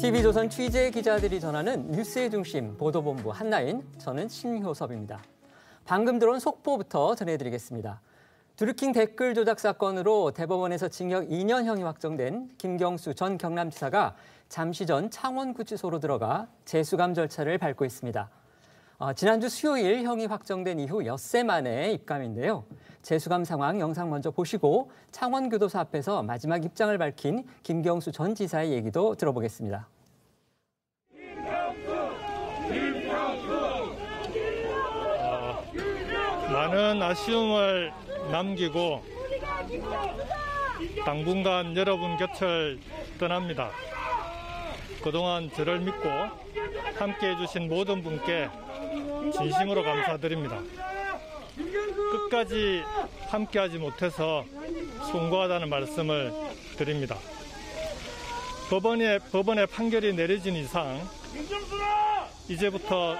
TV조선 취재 기자들이 전하는 뉴스의 중심 보도본부 한나인, 저는 신효섭입니다. 방금 들어온 속보부터 전해드리겠습니다. 드루킹 댓글 조작 사건으로 대법원에서 징역 2년형이 확정된 김경수 전 경남지사가 잠시 전 창원구치소로 들어가 재수감 절차를 밟고 있습니다. 지난주 수요일 형이 확정된 이후 엿새 만에 입감인데요. 재수감 상황 영상 먼저 보시고 창원교도소 앞에서 마지막 입장을 밝힌 김경수 전 지사의 얘기도 들어보겠습니다. 많은 아쉬움을 남기고 당분간 여러분 곁을 떠납니다. 그동안 저를 믿고 함께해 주신 모든 분께 진심으로 감사드립니다. 끝까지 함께하지 못해서 송구하다는 말씀을 드립니다. 법원의 판결이 내려진 이상 이제부터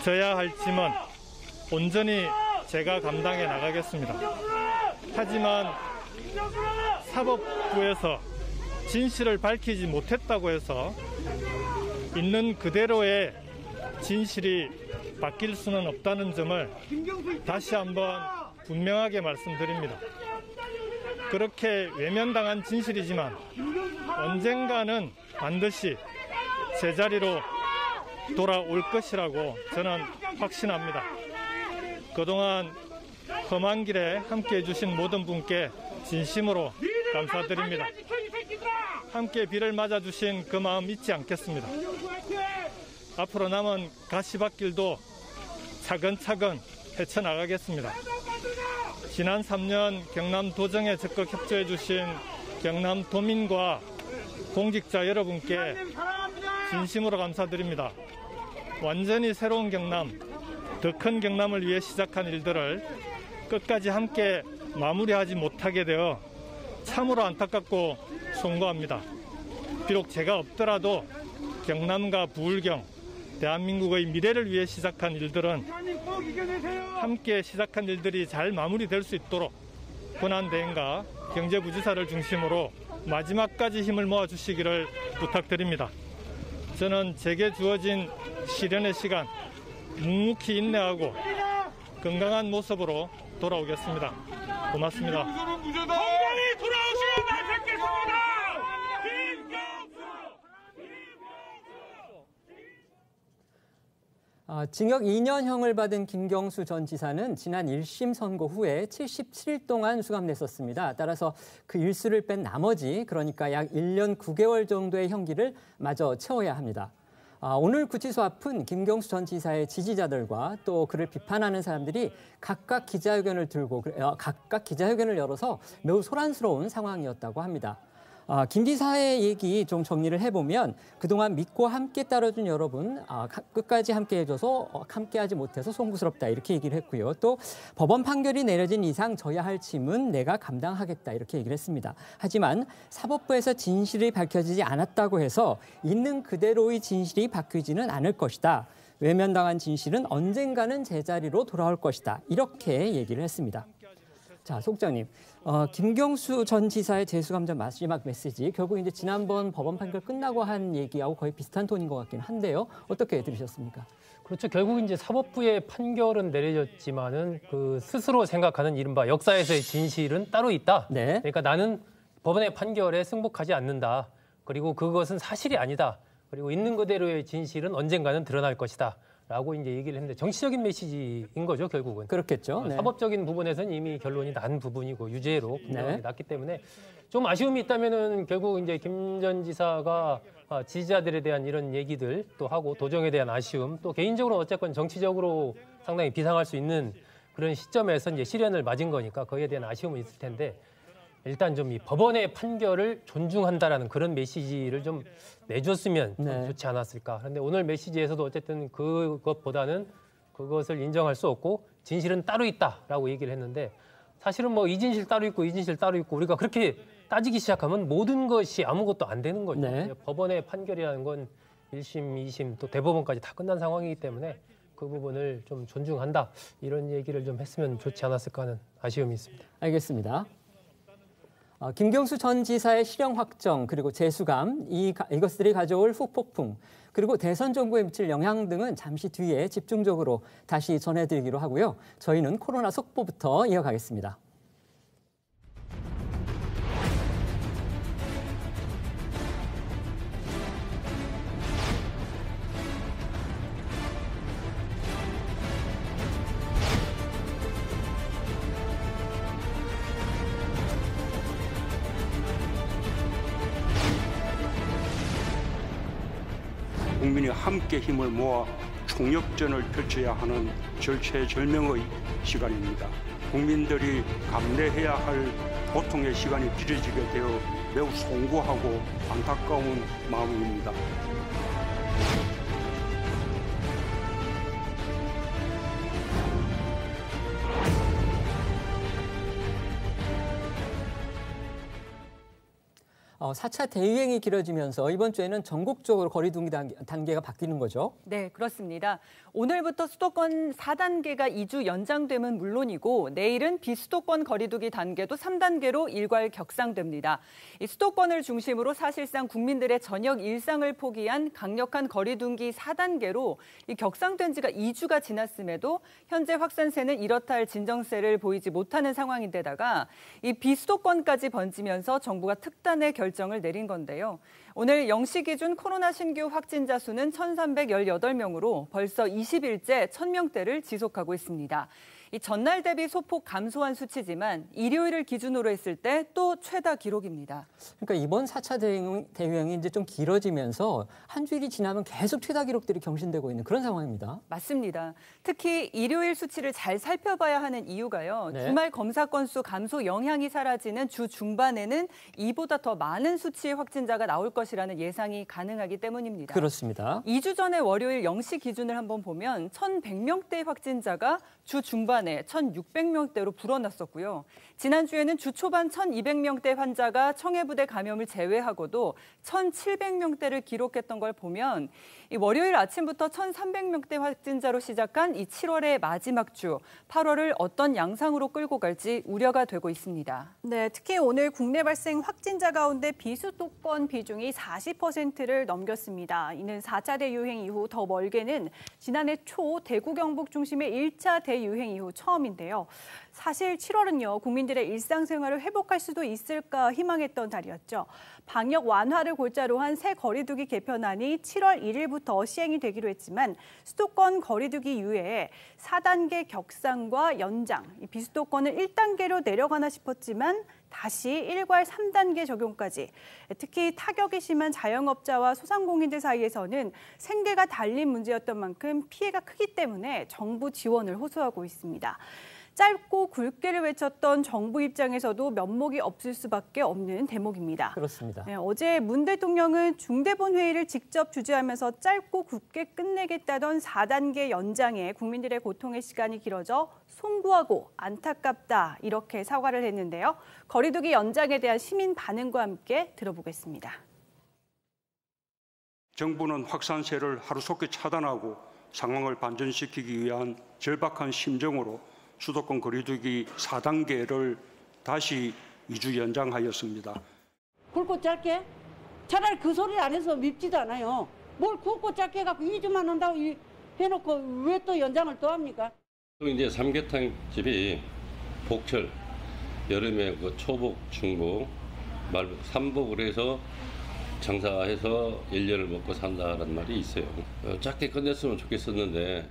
져야 할 짐은 온전히 제가 감당해 나가겠습니다. 하지만 사법부에서 진실을 밝히지 못했다고 해서 있는 그대로의 진실이 바뀔 수는 없다는 점을 다시 한번 분명하게 말씀드립니다. 그렇게 외면당한 진실이지만 언젠가는 반드시 제자리로 돌아올 것이라고 저는 확신합니다. 그동안 험한 길에 함께해 주신 모든 분께 진심으로 감사드립니다. 함께 비를 맞아주신 그 마음 잊지 않겠습니다. 앞으로 남은 가시밭길도 차근차근 헤쳐나가겠습니다. 지난 3년 경남도정에 적극 협조해 주신 경남도민과 공직자 여러분께 진심으로 감사드립니다. 완전히 새로운 경남, 더 큰 경남을 위해 시작한 일들을 끝까지 함께 마무리하지 못하게 되어 참으로 안타깝고 송구합니다. 비록 제가 없더라도 경남과 부울경, 대한민국의 미래를 위해 시작한 일들은 함께 시작한 일들이 잘 마무리될 수 있도록 권한대행과 경제부지사를 중심으로 마지막까지 힘을 모아주시기를 부탁드립니다. 저는 제게 주어진 시련의 시간 묵묵히 인내하고 건강한 모습으로 돌아오겠습니다. 고맙습니다. 건강히 돌아오시면 날 뵙겠습니다. 징역 2년형을 받은 김경수 전 지사는 지난 1심 선고 후에 77일 동안 수감됐었습니다. 따라서 그 일수를 뺀 나머지, 그러니까 약 1년 9개월 정도의 형기를 마저 채워야 합니다. 오늘 구치소 앞은 김경수 전 지사의 지지자들과 또 그를 비판하는 사람들이 각각 기자회견을 열어서 매우 소란스러운 상황이었다고 합니다. 김 지사의 얘기 좀 정리를 해보면 그동안 믿고 함께 따라준 여러분 끝까지 함께 해줘서 함께하지 못해서 송구스럽다 이렇게 얘기를 했고요. 또 법원 판결이 내려진 이상 져야 할 짐은 내가 감당하겠다 이렇게 얘기를 했습니다. 하지만 사법부에서 진실이 밝혀지지 않았다고 해서 있는 그대로의 진실이 바뀌지는 않을 것이다. 외면당한 진실은 언젠가는 제자리로 돌아올 것이다. 이렇게 얘기를 했습니다. 자, 속장님, 김경수 전 지사의 재수감 전 마지막 메시지, 결국 이제 지난번 법원 판결 끝나고 한 얘기하고 거의 비슷한 톤인 것 같긴 한데요. 어떻게 들으셨습니까? 그렇죠. 결국 이제 사법부의 판결은 내려졌지만은 그 스스로 생각하는 이른바 역사에서의 진실은 따로 있다. 네. 그러니까 나는 법원의 판결에 승복하지 않는다. 그리고 그것은 사실이 아니다. 그리고 있는 그대로의 진실은 언젠가는 드러날 것이다. 라고 이제 얘기를 했는데 정치적인 메시지인 거죠, 결국은. 그렇겠죠. 네. 사법적인 부분에서는 이미 결론이 난 부분이고 유죄로 네. 났기 때문에 좀 아쉬움이 있다면은 결국 이제 김 전 지사가 지지자들에 대한 이런 얘기들 또 하고 도정에 대한 아쉬움 또 개인적으로 어쨌건 정치적으로 상당히 비상할 수 있는 그런 시점에서 이제 시련을 맞은 거니까 거기에 대한 아쉬움은 있을 텐데 일단 좀 이 법원의 판결을 존중한다라는 그런 메시지를 좀 내줬으면 좀 좋지 않았을까. 그런데 오늘 메시지에서도 어쨌든 그것보다는 그것을 인정할 수 없고 진실은 따로 있다라고 얘기를 했는데 사실은 뭐 이 진실 따로 있고 이 진실 따로 있고 우리가 그렇게 따지기 시작하면 모든 것이 아무것도 안 되는 거죠. 네. 법원의 판결이라는 건 1심, 2심 또 대법원까지 다 끝난 상황이기 때문에 그 부분을 좀 존중한다. 이런 얘기를 좀 했으면 좋지 않았을까 하는 아쉬움이 있습니다. 알겠습니다. 김경수 전 지사의 실형 확정 그리고 재수감 이것들이 가져올 후폭풍 그리고 대선 정부에 미칠 영향 등은 잠시 뒤에 집중적으로 다시 전해드리기로 하고요. 저희는 코로나 속보부터 이어가겠습니다. 국민이 함께 힘을 모아 총력전을 펼쳐야 하는 절체절명의 시간입니다. 국민들이 감내해야 할 고통의 시간이 길어지게 되어 매우 송구하고 안타까운 마음입니다. 어, 4차 대유행이 길어지면서 이번 주에는 전국적으로 거리두기 단계가 바뀌는 거죠? 네, 그렇습니다. 오늘부터 수도권 4단계가 2주 연장됨은 물론이고 내일은 비수도권 거리두기 단계도 3단계로 일괄 격상됩니다. 이 수도권을 중심으로 사실상 국민들의 저녁 일상을 포기한 강력한 거리두기 4단계로 이 격상된 지가 2주가 지났음에도 현재 확산세는 이렇다 할 진정세를 보이지 못하는 상황인데다가 이 비수도권까지 번지면서 정부가 특단의 결정을 내린 건데요. 오늘 0시 기준 코로나 신규 확진자 수는 1,318명으로 벌써 20일째 1,000명대를 지속하고 있습니다. 이 전날 대비 소폭 감소한 수치지만 일요일을 기준으로 했을 때 또 최다 기록입니다. 그러니까 이번 4차 대유행이 이제 좀 길어지면서 한 주일이 지나면 계속 최다 기록들이 경신되고 있는 그런 상황입니다. 맞습니다. 특히 일요일 수치를 잘 살펴봐야 하는 이유가요. 네. 주말 검사 건수 감소 영향이 사라지는 주 중반에는 이보다 더 많은 수치의 확진자가 나올 것이라는 예상이 가능하기 때문입니다. 그렇습니다. 2주 전에 월요일 0시 기준을 한번 보면 1,100명대 확진자가 주 중반에 1,600명대로 불어났었고요. 지난주에는 주 초반 1,200명대 환자가 청해부대 감염을 제외하고도 1,700명대를 기록했던 걸 보면 이 월요일 아침부터 1,300명대 확진자로 시작한 이 7월의 마지막 주, 8월을 어떤 양상으로 끌고 갈지 우려가 되고 있습니다. 네, 특히 오늘 국내 발생 확진자 가운데 비수도권 비중이 40%를 넘겼습니다. 이는 4차 대유행 이후 더 멀게는 지난해 초 대구 경북 중심의 1차 대유행 이후 처음인데요. 사실 7월은요, 국민들의 일상생활을 회복할 수도 있을까 희망했던 달이었죠. 방역 완화를 골자로 한 새 거리두기 개편안이 7월 1일부터 시행이 되기로 했지만 수도권 거리두기 이후에 4단계 격상과 연장, 비수도권을 1단계로 내려가나 싶었지만 다시 일괄 3단계 적용까지. 특히 타격이 심한 자영업자와 소상공인들 사이에서는 생계가 달린 문제였던 만큼 피해가 크기 때문에 정부 지원을 호소하고 있습니다. 짧고 굵게를 외쳤던 정부 입장에서도 면목이 없을 수밖에 없는 대목입니다. 그렇습니다. 네, 어제 문 대통령은 중대본 회의를 직접 주재하면서 짧고 굵게 끝내겠다던 4단계 연장에 국민들의 고통의 시간이 길어져 송구하고 안타깝다 이렇게 사과를 했는데요. 거리두기 연장에 대한 시민 반응과 함께 들어보겠습니다. 정부는 확산세를 하루속히 차단하고 상황을 반전시키기 위한 절박한 심정으로 수도권 거리두기 4단계를 다시 2주 연장하였습니다. 굵고 짧게? 차라리 그 소리를 안 해서 밉지도 않아요. 뭘 굵고 짧게 해갖고 2주만 한다고 해놓고 왜 또 연장을 또 합니까? 또 이제 삼계탕집이 복철, 여름에 그 초복, 중복, 말복, 삼복을 해서 장사해서 1년을 먹고 산다는 말이 있어요. 짧게 끝냈으면 좋겠었는데.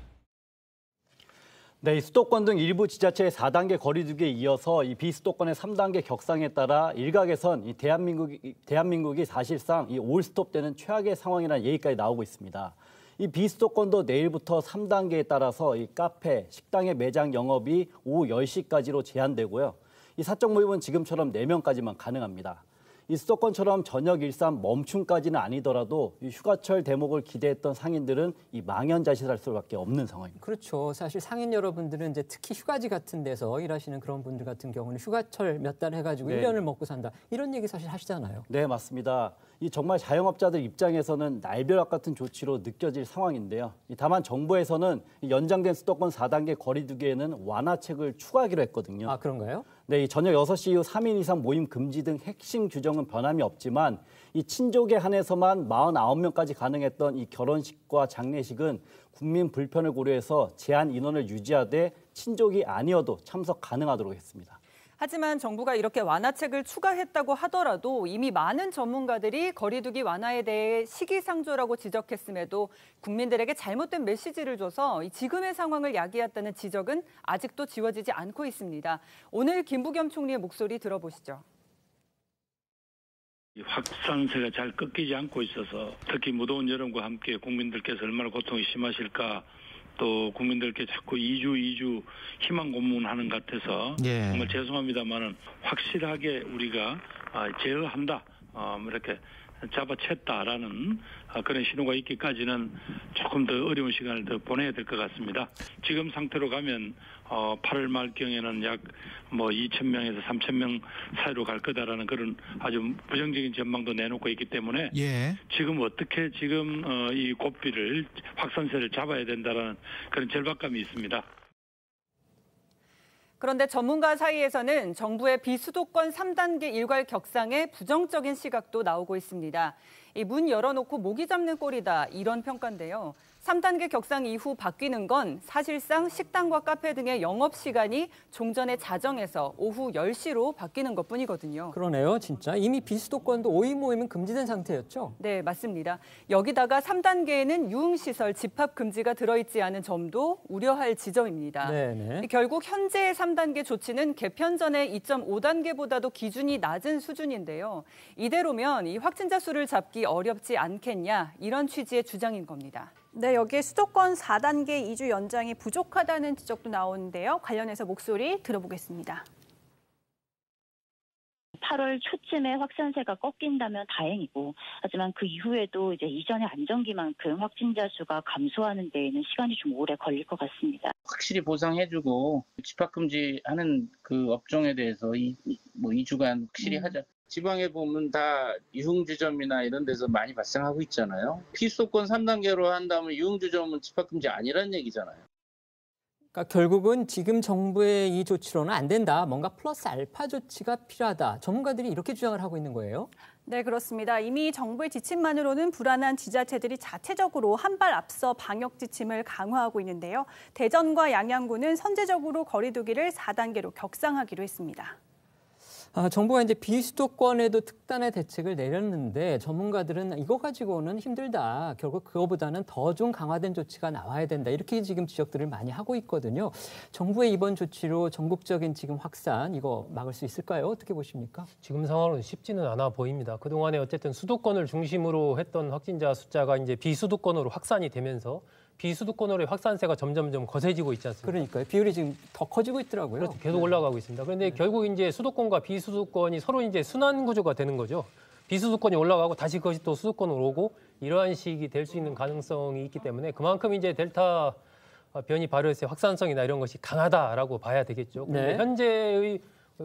네, 이 수도권 등 일부 지자체의 4단계 거리두기에 이어서 이 비수도권의 3단계 격상에 따라 일각에선 이 대한민국이 사실상 이 올스톱되는 최악의 상황이라는 얘기까지 나오고 있습니다. 이 비수도권도 내일부터 3단계에 따라서 이 카페, 식당의 매장 영업이 오후 10시까지로 제한되고요. 이 사적 모임은 지금처럼 4명까지만 가능합니다. 이 수도권처럼 저녁 일상 멈춤까지는 아니더라도 이 휴가철 대목을 기대했던 상인들은 이 망연자실할 수밖에 없는 상황입니다. 그렇죠. 사실 상인 여러분들은 이제 특히 휴가지 같은 데서 일하시는 그런 분들 같은 경우는 휴가철 몇 달 해가지고 네. 1년을 먹고 산다. 이런 얘기 사실 하시잖아요. 네, 맞습니다. 이 정말 자영업자들 입장에서는 날벼락 같은 조치로 느껴질 상황인데요. 다만 정부에서는 연장된 수도권 4단계 거리두기에는 완화책을 추가하기로 했거든요. 아, 그런가요? 네, 이 저녁 6시 이후 3인 이상 모임 금지 등 핵심 규정은 변함이 없지만 이 친족에 한해서만 49명까지 가능했던 이 결혼식과 장례식은 국민 불편을 고려해서 제한 인원을 유지하되 친족이 아니어도 참석 가능하도록 했습니다. 하지만 정부가 이렇게 완화책을 추가했다고 하더라도 이미 많은 전문가들이 거리두기 완화에 대해 시기상조라고 지적했음에도 국민들에게 잘못된 메시지를 줘서 지금의 상황을 야기했다는 지적은 아직도 지워지지 않고 있습니다. 오늘 김부겸 총리의 목소리 들어보시죠. 확산세가 잘 꺾이지 않고 있어서 특히 무더운 여름과 함께 국민들께서 얼마나 고통이 심하실까 또 국민들께 자꾸 2주 희망 고문하는 것 같아서 정말 죄송합니다만은 확실하게 우리가 제어한다 이렇게 잡아챘다라는 그런 신호가 있기까지는 조금 더 어려운 시간을 더 보내야 될 것 같습니다. 지금 상태로 가면 8월 말경에는 약 2,000명에서 3,000명 사이로 갈 거다라는 그런 아주 부정적인 전망도 내놓고 있기 때문에 지금 어떻게 지금 이 고삐를 확산세를 잡아야 된다라는 그런 절박감이 있습니다. 그런데 전문가 사이에서는 정부의 비수도권 3단계 일괄 격상에 부정적인 시각도 나오고 있습니다. 이 문 열어놓고 모기 잡는 꼴이다 이런 평가인데요. 3단계 격상 이후 바뀌는 건 사실상 식당과 카페 등의 영업시간이 종전의 자정에서 오후 10시로 바뀌는 것뿐이거든요. 그러네요, 진짜. 이미 비수도권도 5인 모임은 금지된 상태였죠? 네, 맞습니다. 여기다가 3단계에는 유흥시설 집합 금지가 들어있지 않은 점도 우려할 지점입니다. 네네. 결국 현재의 3단계 조치는 개편 전의 2.5단계보다도 기준이 낮은 수준인데요. 이대로면 이 확진자 수를 잡기 어렵지 않겠냐 이런 취지의 주장인 겁니다. 네, 여기에 수도권 4단계 2주 연장이 부족하다는 지적도 나오는데요. 관련해서 목소리 들어보겠습니다. 8월 초쯤에 확산세가 꺾인다면 다행이고, 하지만 그 이후에도 이제 이전의 안정기만큼 확진자 수가 감소하는 데에는 시간이 좀 오래 걸릴 것 같습니다. 확실히 보상해주고 집합금지하는 그 업종에 대해서 2주간 확실히 하자. 지방에 보면 다 유흥주점이나 이런 데서 많이 발생하고 있잖아요. 비수도권 3단계로 한다면 유흥주점은 집합금지 아니라는 얘기잖아요. 그러니까 결국은 지금 정부의 이 조치로는 안 된다. 뭔가 플러스 알파 조치가 필요하다. 전문가들이 이렇게 주장을 하고 있는 거예요? 네, 그렇습니다. 이미 정부의 지침만으로는 불안한 지자체들이 자체적으로 한 발 앞서 방역 지침을 강화하고 있는데요. 대전과 양양구는 선제적으로 거리두기를 4단계로 격상하기로 했습니다. 정부가 이제 비수도권에도 특단의 대책을 내렸는데 전문가들은 이거 가지고는 힘들다. 결국 그거보다는 더 좀 강화된 조치가 나와야 된다. 이렇게 지금 지적들을 많이 하고 있거든요. 정부의 이번 조치로 전국적인 지금 확산 이거 막을 수 있을까요? 어떻게 보십니까? 지금 상황은 쉽지는 않아 보입니다. 그동안에 어쨌든 수도권을 중심으로 했던 확진자 숫자가 이제 비수도권으로 확산이 되면서 비수도권으로의 확산세가 점점점 거세지고 있지 않습니까? 그러니까요. 비율이 지금 더 커지고 있더라고요. 그렇죠. 계속 올라가고 있습니다. 그런데 결국 이제 수도권과 비수도권이 서로 이제 순환 구조가 되는 거죠. 비수도권이 올라가고 다시 그것이 또 수도권으로 오고 이러한 식이 될 수 있는 가능성이 있기 때문에 그만큼 이제 델타 변이 바이러스의 확산성이나 이런 것이 강하다라고 봐야 되겠죠. 그런데 현재의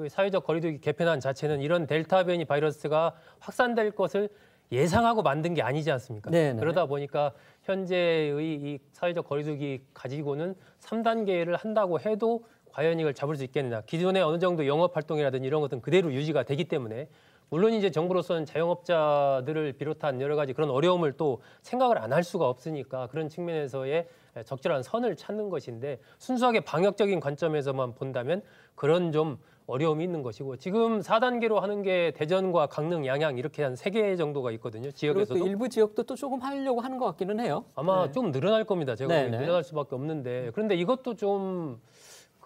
사회적 거리두기 개편안 자체는 이런 델타 변이 바이러스가 확산될 것을 예상하고 만든 게 아니지 않습니까? 네네. 그러다 보니까 현재의 이 사회적 거리두기 가지고는 3단계를 한다고 해도 과연 이걸 잡을 수 있겠느냐. 기존에 어느 정도 영업활동이라든지 이런 것들은 그대로 유지가 되기 때문에 물론 이제 정부로서는 자영업자들을 비롯한 여러 가지 그런 어려움을 또 생각을 안 할 수가 없으니까 그런 측면에서의 적절한 선을 찾는 것인데 순수하게 방역적인 관점에서만 본다면 그런 좀 어려움이 있는 것이고 지금 4단계로 하는 게 대전과 강릉, 양양 이렇게 한 3개 정도가 있거든요. 지역에서도. 그리고 또 일부 지역도 또 조금 하려고 하는 것 같기는 해요. 아마 좀 늘어날 겁니다. 제가 늘어날 수밖에 없는데 그런데 이것도 좀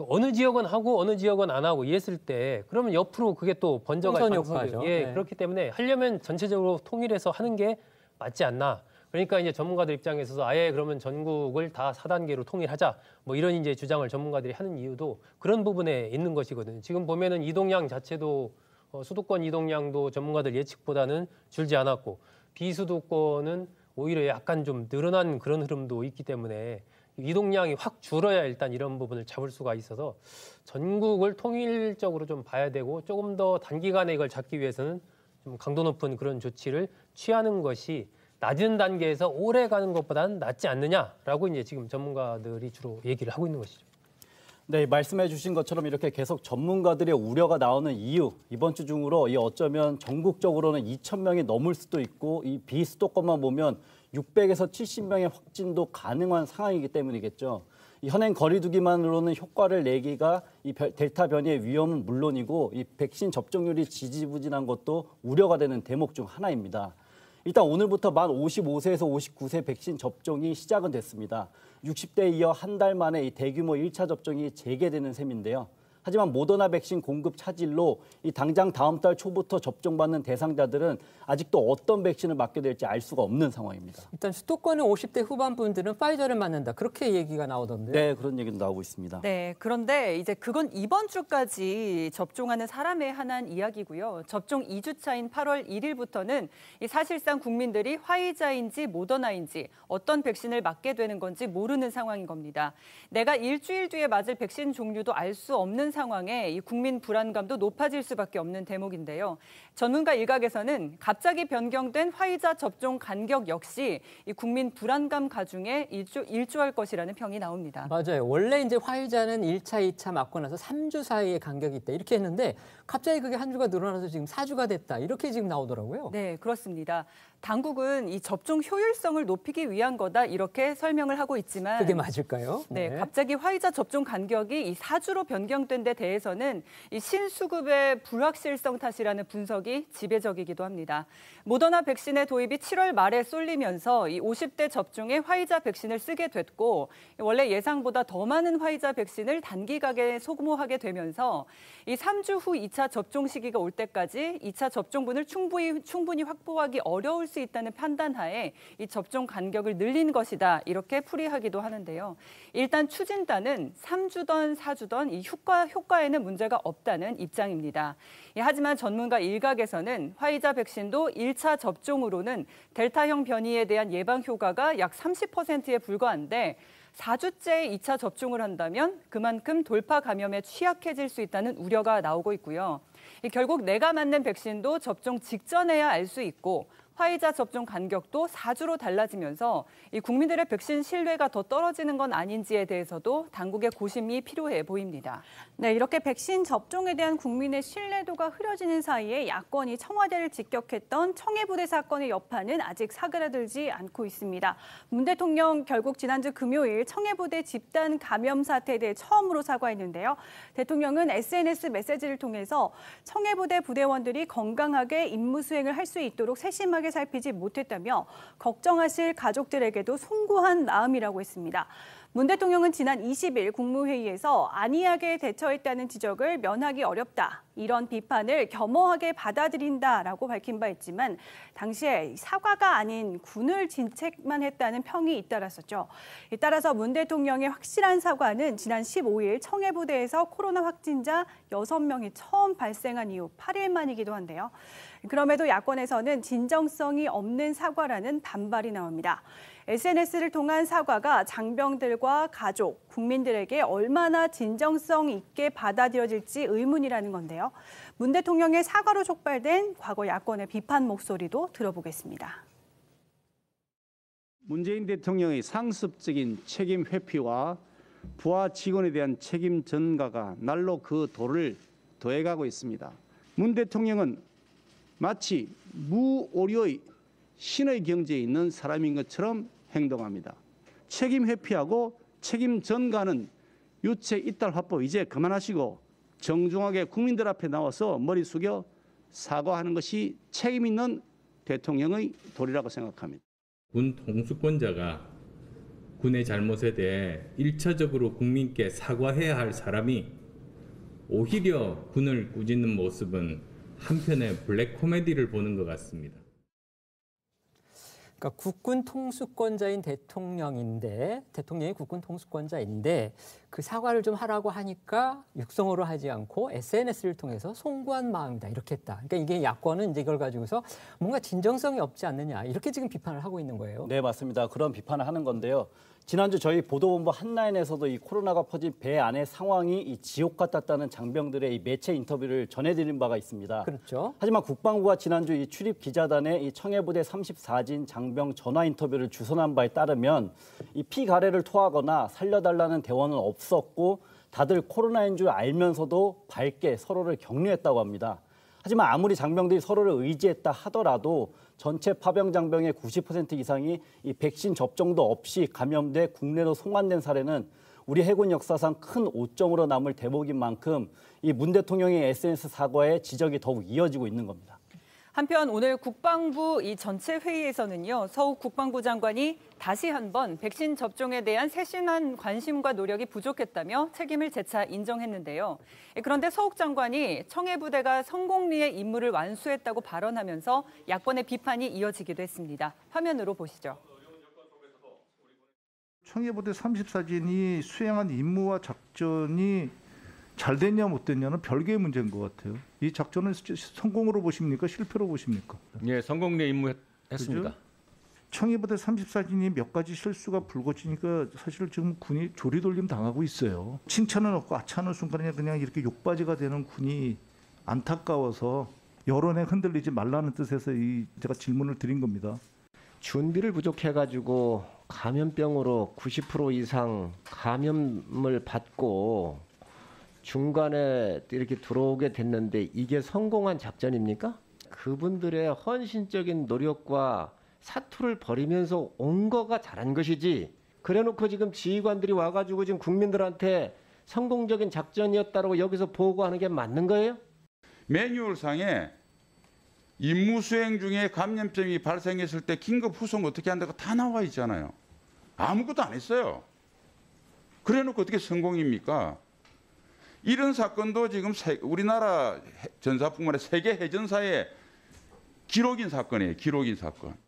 어느 지역은 하고 어느 지역은 안 하고 이랬을 때 그러면 옆으로 그게 또 번져갈 가능성이 그렇기 때문에 하려면 전체적으로 통일해서 하는 게 맞지 않나. 그러니까 이제 전문가들 입장에서 아예 그러면 전국을 다 4단계로 통일하자 뭐 이런 이제 주장을 전문가들이 하는 이유도 그런 부분에 있는 것이거든요. 지금 보면은 이동량 자체도 수도권 이동량도 전문가들 예측보다는 줄지 않았고 비수도권은 오히려 약간 좀 늘어난 그런 흐름도 있기 때문에 이동량이 확 줄어야 일단 이런 부분을 잡을 수가 있어서 전국을 통일적으로 좀 봐야 되고 조금 더 단기간에 이걸 잡기 위해서는 좀 강도 높은 그런 조치를 취하는 것이 낮은 단계에서 오래 가는 것보다는 낫지 않느냐라고 이제 지금 전문가들이 주로 얘기를 하고 있는 것이죠. 네, 말씀해 주신 것처럼 이렇게 계속 전문가들의 우려가 나오는 이유, 이번 주 중으로 어쩌면 전국적으로는 2,000명이 넘을 수도 있고 이 비수도권만 보면 600에서 70명의 확진도 가능한 상황이기 때문이겠죠. 이 현행 거리두기만으로는 효과를 내기가 이 델타 변이의 위험은 물론이고 이 백신 접종률이 지지부진한 것도 우려가 되는 대목 중 하나입니다. 일단 오늘부터 만 55세에서 59세 백신 접종이 시작은 됐습니다. 60대에 이어 한 달 만에 이 대규모 1차 접종이 재개되는 셈인데요. 하지만 모더나 백신 공급 차질로 이 당장 다음 달 초부터 접종받는 대상자들은 아직도 어떤 백신을 맞게 될지 알 수가 없는 상황입니다. 일단 수도권의 50대 후반 분들은 파이저를 맞는다. 그렇게 얘기가 나오던데요. 네, 그런 얘기도 나오고 있습니다. 네, 그런데 이제 그건 이번 주까지 접종하는 사람에 한한 이야기고요. 접종 2주 차인 8월 1일부터는 사실상 국민들이 화이자인지 모더나인지 어떤 백신을 맞게 되는 건지 모르는 상황인 겁니다. 내가 일주일 뒤에 맞을 백신 종류도 알 수 없는 상황에 이 국민 불안감도 높아질 수밖에 없는 대목인데요. 전문가 일각에서는 갑자기 변경된 화이자 접종 간격 역시 이 국민 불안감 가중에 일조할 것이라는 평이 나옵니다. 맞아요. 원래 이제 화이자는 1차, 2차 맞고 나서 3주 사이에 간격이 있다 이렇게 했는데 갑자기 그게 한 주가 늘어나서 지금 4주가 됐다 이렇게 지금 나오더라고요. 네, 그렇습니다. 당국은 이 접종 효율성을 높이기 위한 거다 이렇게 설명을 하고 있지만 그게 맞을까요? 네, 갑자기 화이자 접종 간격이 이 4주로 변경된 데 대해서는 이 신수급의 불확실성 탓이라는 분석이 지배적이기도 합니다. 모더나 백신의 도입이 7월 말에 쏠리면서 이 50대 접종에 화이자 백신을 쓰게 됐고 원래 예상보다 더 많은 화이자 백신을 단기간에 소모하게 되면서 이 3주 후 2차 접종 시기가 올 때까지 2차 접종분을 충분히 확보하기 어려울 수 있다는 판단하에 이 접종 간격을 늘린 것이다 이렇게 풀이하기도 하는데요. 일단 추진단은 3주던 4주던 이 효과에는 문제가 없다는 입장입니다. 하지만 전문가 일각에서는 화이자 백신도 1차 접종으로는 델타형 변이에 대한 예방 효과가 약 30%에 불과한데 4주째 2차 접종을 한다면 그만큼 돌파 감염에 취약해질 수 있다는 우려가 나오고 있고요. 결국 내가 맞는 백신도 접종 직전에야 알 수 있고 화이자 접종 간격도 4주로 달라지면서 이 국민들의 백신 신뢰가 더 떨어지는 건 아닌지에 대해서도 당국의 고심이 필요해 보입니다. 네, 이렇게 백신 접종에 대한 국민의 신뢰도가 흐려지는 사이에 야권이 청와대를 직격했던 청해부대 사건의 여파는 아직 사그라들지 않고 있습니다. 문 대통령 결국 지난주 금요일 청해부대 집단 감염 사태에 대해 처음으로 사과했는데요. 대통령은 SNS 메시지를 통해서 청해부대 부대원들이 건강하게 임무 수행을 할 수 있도록 세심하게 살피지 못했다며 걱정하실 가족들에게도 송구한 마음이라고 했습니다. 문 대통령은 지난 20일 국무회의에서 안이하게 대처했다는 지적을 면하기 어렵다. 이런 비판을 겸허하게 받아들인다라고 밝힌 바 있지만 당시에 사과가 아닌 군을 진책만 했다는 평이 잇따랐었죠. 따라서 문 대통령의 확실한 사과는 지난 15일 청해부대에서 코로나 확진자 6명이 처음 발생한 이후 8일 만이기도 한데요. 그럼에도 야권에서는 진정성이 없는 사과라는 반발이 나옵니다. SNS를 통한 사과가 장병들과 가족, 국민들에게 얼마나 진정성 있게 받아들여질지 의문이라는 건데요. 문 대통령의 사과로 촉발된 과거 야권의 비판 목소리도 들어보겠습니다. 문재인 대통령의 상습적인 책임 회피와 부하 직원에 대한 책임 전가가 날로 그 도를 더해가고 있습니다. 문 대통령은 마치 무오류의 신의 경지에 있는 사람인 것처럼 행동합니다. 책임 회피하고 책임 전가는 유체 이탈 화법 이제 그만하시고 정중하게 국민들 앞에 나와서 머리 숙여 사과하는 것이 책임 있는 대통령의 도리라고 생각합니다. 군 통수권자가 군의 잘못에 대해 1차적으로 국민께 사과해야 할 사람이 오히려 군을 꾸짖는 모습은 한편의 블랙 코미디를 보는 것 같습니다. 그러니까 국군 통수권자인 대통령이 국군 통수권자인데 그 사과를 좀 하라고 하니까 육성으로 하지 않고 SNS를 통해서 송구한 마음이다 이렇게 했다. 그러니까 이게 야권은 이제 이걸 가지고서 뭔가 진정성이 없지 않느냐 이렇게 지금 비판을 하고 있는 거예요. 네, 맞습니다. 그런 비판을 하는 건데요. 지난주 저희 보도본부 한라인에서도 이 코로나가 퍼진 배 안의 상황이 이 지옥 같았다는 장병들의 이 매체 인터뷰를 전해드린 바가 있습니다. 그렇죠. 하지만 국방부가 지난주 이 출입 기자단의 이 청해부대 34진 장병 전화 인터뷰를 주선한 바에 따르면 이 피가래를 토하거나 살려달라는 대원은 없었고 다들 코로나인 줄 알면서도 밝게 서로를 격려했다고 합니다. 하지만 아무리 장병들이 서로를 의지했다 하더라도 전체 파병 장병의 90% 이상이 이 백신 접종도 없이 감염돼 국내로 송환된 사례는 우리 해군 역사상 큰 오점으로 남을 대목인 만큼 이 문 대통령의 SNS 사과에 지적이 더욱 이어지고 있는 겁니다. 한편 오늘 국방부 이 전체 회의에서는요, 서욱 국방부 장관이 다시 한번 백신 접종에 대한 세심한 관심과 노력이 부족했다며 책임을 재차 인정했는데요. 그런데 서욱 장관이 청해부대가 성공리의 임무를 완수했다고 발언하면서 야권의 비판이 이어지기도 했습니다. 화면으로 보시죠. 청해부대 30사진이 수행한 임무와 작전이 잘 됐냐 못 됐냐는 별개의 문제인 것 같아요. 이 작전을 성공으로 보십니까? 실패로 보십니까? 예, 성공리에 임무했습니다. 그죠? 청해부대 30사진이 몇 가지 실수가 불거지니까 사실 지금 군이 조리돌림 당하고 있어요. 칭찬은 없고 아차하는 순간에 그냥 이렇게 욕바지가 되는 군이 안타까워서 여론에 흔들리지 말라는 뜻에서 제가 질문을 드린 겁니다. 준비를 부족해가지고 감염병으로 90% 이상 감염을 받고 중간에 이렇게 들어오게 됐는데 이게 성공한 작전입니까? 그분들의 헌신적인 노력과 사투를 벌이면서 온 거가 잘한 것이지, 그래놓고 지금 지휘관들이 와가지고 지금 국민들한테 성공적인 작전이었다고 여기서 보고하는 게 맞는 거예요? 매뉴얼상에 임무 수행 중에 감염병이 발생했을 때 긴급 후송 어떻게 한다고 다 나와 있잖아요. 아무것도 안 했어요. 그래놓고 어떻게 성공입니까? 이런 사건도 지금 우리나라 전사뿐만 아니라 세계 해전사의 기록인 사건이에요. 기록인 사건.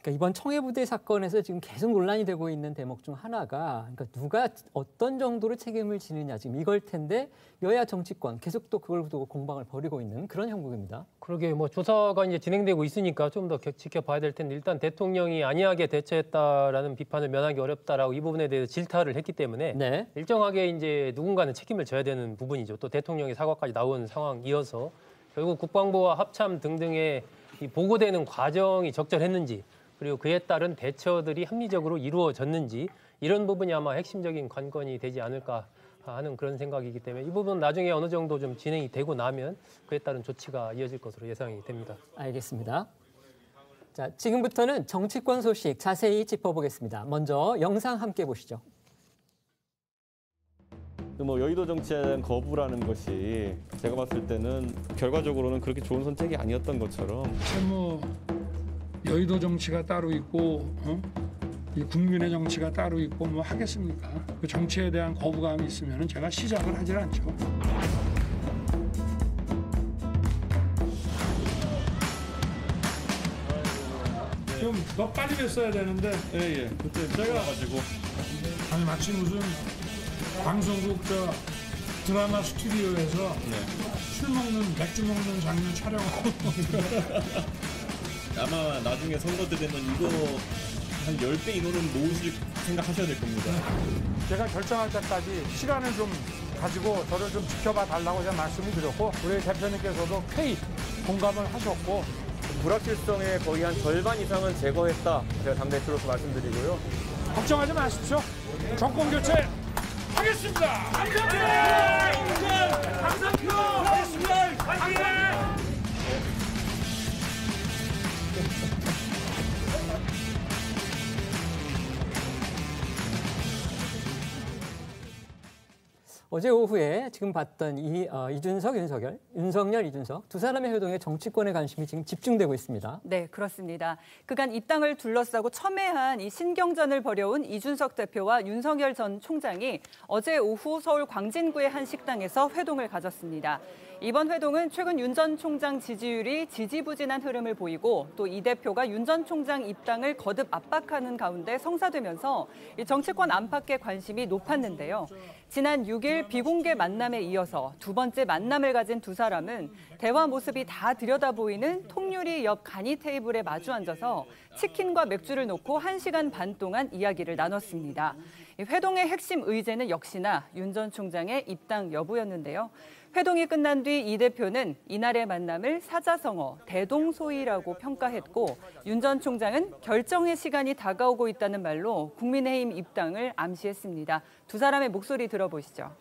그러니까 이번 청해부대 사건에서 지금 계속 논란이 되고 있는 대목 중 하나가, 그러니까 누가 어떤 정도로 책임을 지느냐, 지금 이걸 텐데 여야 정치권 계속 또 그걸 두고 공방을 벌이고 있는 그런 형국입니다. 그러게 뭐 조사가 이제 진행되고 있으니까 좀 더 지켜봐야 될 텐데, 일단 대통령이 안이하게 대처했다라는 비판을 면하기 어렵다라고 이 부분에 대해서 질타를 했기 때문에 네. 일정하게 이제 누군가는 책임을 져야 되는 부분이죠. 또 대통령의 사과까지 나온 상황이어서 결국 국방부와 합참 등등의 이 보고되는 과정이 적절했는지, 그리고 그에 따른 대처들이 합리적으로 이루어졌는지, 이런 부분이 아마 핵심적인 관건이 되지 않을까 하는 그런 생각이기 때문에 이 부분 나중에 어느 정도 좀 진행이 되고 나면 그에 따른 조치가 이어질 것으로 예상이 됩니다. 알겠습니다. 자, 지금부터는 정치권 소식 자세히 짚어보겠습니다. 먼저 영상 함께 보시죠. 뭐 여의도 정치에 대한 거부라는 것이 제가 봤을 때는 결과적으로는 그렇게 좋은 선택이 아니었던 것처럼. 뭐 여의도 정치가 따로 있고 이 국민의 정치가 따로 있고 뭐 하겠습니까? 그 정치에 대한 거부감이 있으면 제가 시작을 하질 않죠. 좀 더 빨리 뵀어야 되는데. 예. 그때 제가 가지고. 아니 마치 무슨 방송국 드라마 스튜디오에서 술 먹는 맥주 먹는 장면 촬영하고. 아마 나중에 선거 때 되면 이거 한 10배 인원은 모으실 생각하셔야 될 겁니다. 제가 결정할 때까지 시간을 좀 가지고 저를 좀 지켜봐 달라고 제가 말씀을 드렸고, 우리 대표님께서도 쾌히 공감을 하셨고, 불확실성의 거의 한 절반 이상은 제거했다. 제가 당대표로서 말씀드리고요. 걱정하지 마십시오. 정권 교체 하겠습니다. 당선표 하겠습니다. 어제 오후에 지금 봤던 윤석열, 이준석 두 사람의 회동에 정치권의 관심이 지금 집중되고 있습니다. 네, 그렇습니다. 그간 이 땅을 둘러싸고 첨예한 이 신경전을 벌여온 이준석 대표와 윤석열 전 총장이 어제 오후 서울 광진구의 한 식당에서 회동을 가졌습니다. 이번 회동은 최근 윤 전 총장 지지율이 지지부진한 흐름을 보이고 또 이 대표가 윤 전 총장 입당을 거듭 압박하는 가운데 성사되면서 이 정치권 안팎의 관심이 높았는데요. 지난 6일 비공개 만남에 이어서 두 번째 만남을 가진 두 사람은 대화 모습이 다 들여다보이는 통유리 옆 간이 테이블에 마주 앉아서 치킨과 맥주를 놓고 1시간 반 동안 이야기를 나눴습니다. 회동의 핵심 의제는 역시나 윤 전 총장의 입당 여부였는데요. 회동이 끝난 뒤 이 대표는 이날의 만남을 사자성어, 대동소이라고 평가했고 윤 전 총장은 결정의 시간이 다가오고 있다는 말로 국민의힘 입당을 암시했습니다. 두 사람의 목소리 들어보시죠.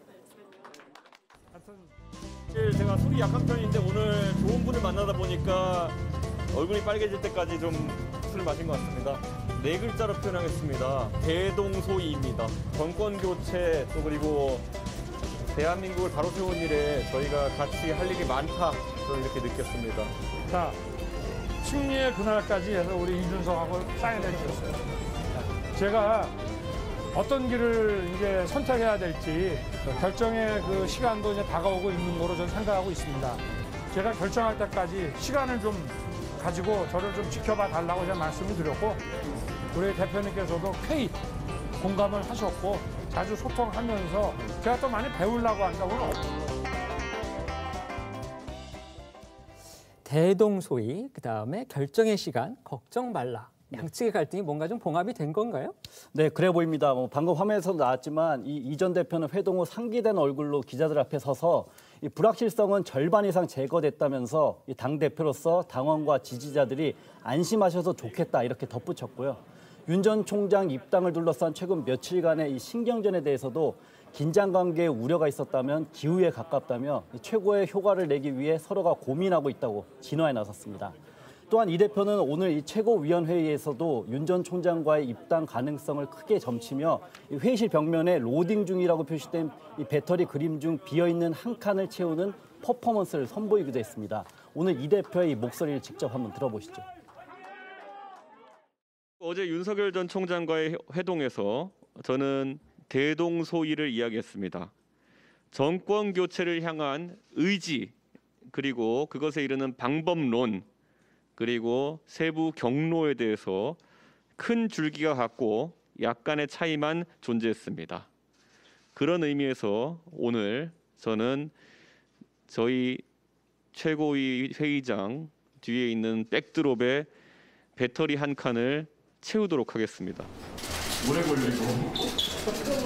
제가 술이 약한 편인데 오늘 좋은 분을 만나다 보니까 얼굴이 빨개질 때까지 좀 술을 마신 것 같습니다. 네 글자로 표현하겠습니다. 대동소이입니다. 정권 교체 또 그리고 대한민국을 바로 세운 일에 저희가 같이 할 일이 많다 저는 이렇게 느꼈습니다. 자, 승리의 그날까지 해서 우리 이준석하고 사인을 해주셨어요. 제가 어떤 길을 이제 선택해야 될지 결정의 그 시간도 이제 다가오고 있는 거로 저는 생각하고 있습니다. 제가 결정할 때까지 시간을 좀 가지고 저를 좀 지켜봐 달라고 제가 말씀을 드렸고 우리 대표님께서도 쾌히 공감을 하셨고 자주 소통하면서 제가 또 많이 배우려고 한다고. 대동소이, 그다음에 결정의 시간, 걱정 말라. 양측의 갈등이 뭔가 좀 봉합이 된 건가요? 네, 그래 보입니다. 방금 화면에서도 나왔지만 이 전 대표는 회동 후 상기된 얼굴로 기자들 앞에 서서 이 불확실성은 절반 이상 제거됐다면서 이 당 대표로서 당원과 지지자들이 안심하셔서 좋겠다 이렇게 덧붙였고요. 윤 전 총장 입당을 둘러싼 최근 며칠간의 이 신경전에 대해서도 긴장 관계에 우려가 있었다면 기우에 가깝다며 최고의 효과를 내기 위해 서로가 고민하고 있다고 진화에 나섰습니다. 또한 이 대표는 오늘 이 최고위원회의에서도 윤 전 총장과의 입당 가능성을 크게 점치며 회의실 벽면에 로딩 중이라고 표시된 이 배터리 그림 중 비어있는 한 칸을 채우는 퍼포먼스를 선보이기도 했습니다. 오늘 이 대표의 목소리를 직접 한번 들어보시죠. 어제 윤석열 전 총장과의 회동에서 저는 대동소이를 이야기했습니다. 정권 교체를 향한 의지 그리고 그것에 이르는 방법론 그리고 세부 경로에 대해서 큰 줄기가 같고 약간의 차이만 존재했습니다. 그런 의미에서 오늘 저는 저희 최고위 회의장 뒤에 있는 백드롭에 배터리 한 칸을 채우도록 하겠습니다. 오래 걸리고.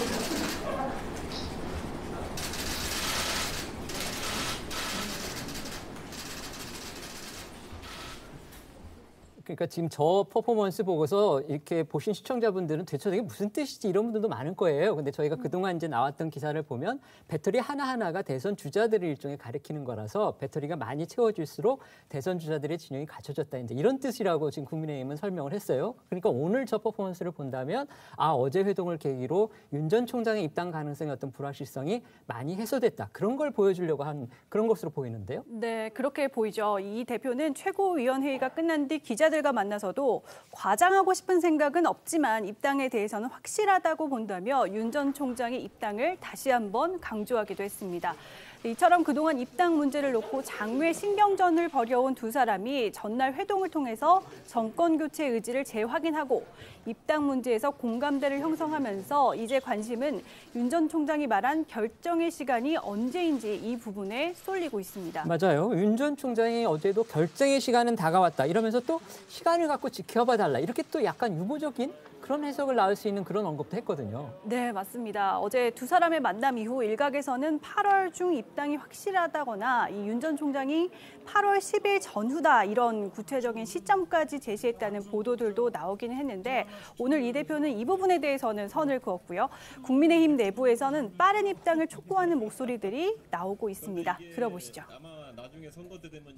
그러니까 지금 저 퍼포먼스 보고서 이렇게 보신 시청자분들은 대체 이게 무슨 뜻이지 이런 분들도 많을 거예요. 근데 저희가 그동안 이제 나왔던 기사를 보면 배터리 하나하나가 대선 주자들을 일종의 가리키는 거라서 배터리가 많이 채워질수록 대선 주자들의 진영이 갖춰졌다. 이제 이런 뜻이라고 지금 국민의힘은 설명을 했어요. 그러니까 오늘 저 퍼포먼스를 본다면 어제 회동을 계기로 윤 전 총장의 입당 가능성의 어떤 불확실성이 많이 해소됐다. 그런 걸 보여주려고 한 그런 것으로 보이는데요. 네, 그렇게 보이죠. 이 대표는 최고위원회의가 끝난 뒤 기자들과 만나서도 과장하고 싶은 생각은 없지만 입당에 대해서는 확실하다고 본다며 윤 전 총장의 입당을 다시 한번 강조하기도 했습니다. 이처럼 그동안 입당 문제를 놓고 장외 신경전을 벌여온 두 사람이 전날 회동을 통해서 정권 교체 의지를 재확인하고 입당 문제에서 공감대를 형성하면서 이제 관심은 윤 전 총장이 말한 결정의 시간이 언제인지 이 부분에 쏠리고 있습니다. 맞아요. 윤 전 총장이 어제도 결정의 시간은 다가왔다 이러면서 또 시간을 갖고 지켜봐 달라 이렇게 또 약간 유보적인 그런 해석을 낳을 수 있는 그런 언급도 했거든요. 네, 맞습니다. 어제 두 사람의 만남 이후 일각에서는 8월 중 입당이 확실하다거나 이 윤 전 총장이 8월 10일 전후다 이런 구체적인 시점까지 제시했다는 보도들도 나오기는 했는데 오늘 이 대표는 이 부분에 대해서는 선을 그었고요. 국민의힘 내부에서는 빠른 입당을 촉구하는 목소리들이 나오고 있습니다. 들어보시죠. 아마 나중에 선거 때 되면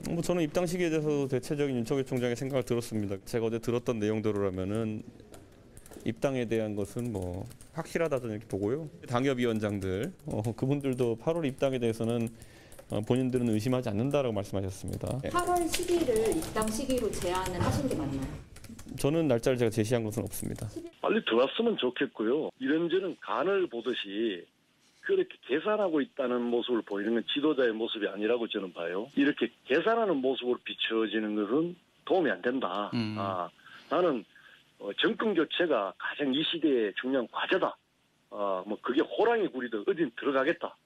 이거 저는 입당 시기에 대해서 대체적인 윤석열 총장의 생각을 들었습니다. 제가 어제 들었던 내용대로라면은 입당에 대한 것은 뭐 확실하다 저는 이렇게 보고요. 당협위원장들 그분들도 8월 입당에 대해서는 본인들은 의심하지 않는다라고 말씀하셨습니다. 8월 10일을 입당 시기로 제안을 하신 게 맞나요? 저는 날짜를 제가 제시한 것은 없습니다. 빨리 들어왔으면 좋겠고요. 이런저런 간을 보듯이 그렇게 계산하고 있다는 모습을 보이는 건 지도자의 모습이 아니라고 저는 봐요. 이렇게 계산하는 모습으로 비춰지는 것은 도움이 안 된다. 나는 정권 교체가 가장 이 시대의 중요한 과제다. 뭐 그게 호랑이 굴이든 어딘 들어가겠다.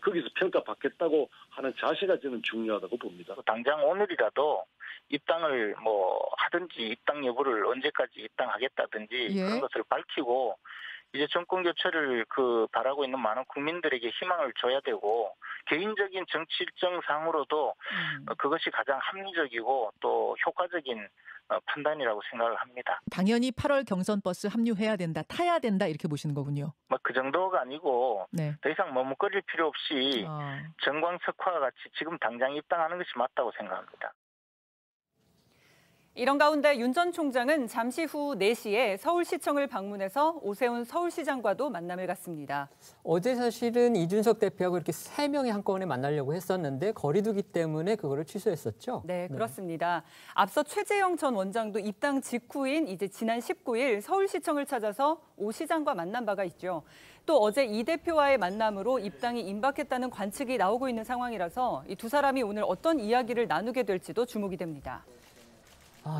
거기서 평가받겠다고 하는 자세가 저는 중요하다고 봅니다. 당장 오늘이라도 입당을 뭐 하든지 입당 여부를 언제까지 입당하겠다든지 그런 것을 밝히고 이제 정권 교체를 바라고 있는 많은 국민들에게 희망을 줘야 되고 개인적인 정치 일정상으로도 그것이 가장 합리적이고 또 효과적인 판단이라고 생각을 합니다. 당연히 8월 경선 버스 합류해야 된다, 타야 된다 이렇게 보시는 거군요. 그 정도가 아니고 네. 더 이상 머뭇거릴 필요 없이 정광석화와 같이 지금 당장 입당하는 것이 맞다고 생각합니다. 이런 가운데 윤 전 총장은 잠시 후 4시에 서울시청을 방문해서 오세훈 서울시장과도 만남을 갖습니다. 어제 사실은 이준석 대표하고 이렇게 3명이 한꺼번에 만나려고 했었는데 거리두기 때문에 그거를 취소했었죠. 네, 그렇습니다. 앞서 최재형 전 원장도 입당 직후인 이제 지난 19일 서울시청을 찾아서 오 시장과 만난 바가 있죠. 또 어제 이 대표와의 만남으로 입당이 임박했다는 관측이 나오고 있는 상황이라서 이 두 사람이 오늘 어떤 이야기를 나누게 될지도 주목이 됩니다.